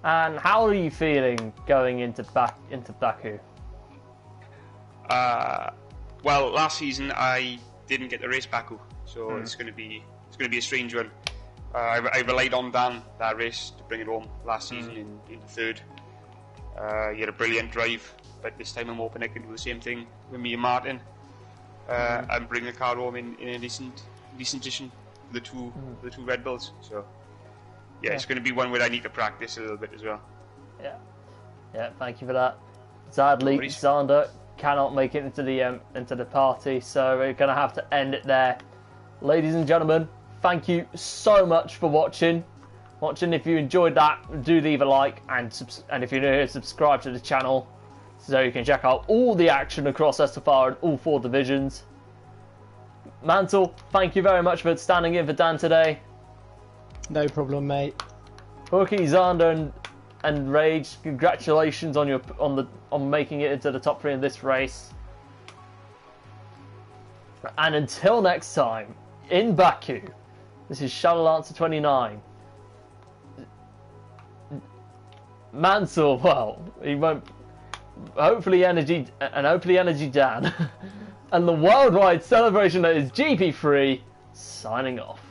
And how are you feeling going into Baku? Well, last season I didn't get to race Baku, so it's going to be a strange one. I relied on Dan that race to bring it home last season in the third. He had a brilliant drive, but this time I'm hoping I can do the same thing with me and Martin and bring the car home in a decent condition for the two Red Bulls. So. Yeah, it's going to be one where I need to practice a little bit as well. Yeah. Thank you for that. Sadly, Xander cannot make it into the party, so we're going to have to end it there. Ladies and gentlemen, thank you so much for watching. If you enjoyed that, do leave a like, and if you're new here, subscribe to the channel so you can check out all the action across SFR and all 4 divisions. Mantle, thank you very much for standing in for Dan today. No problem, mate. Hookie, Xander, and Rage, congratulations on making it into the top 3 in this race. And until next time, in Baku, this is Shadow Lancer 29. Mansell, well, he won't. Hopefully, Energy Dan, and the worldwide celebration that is GP3 signing off.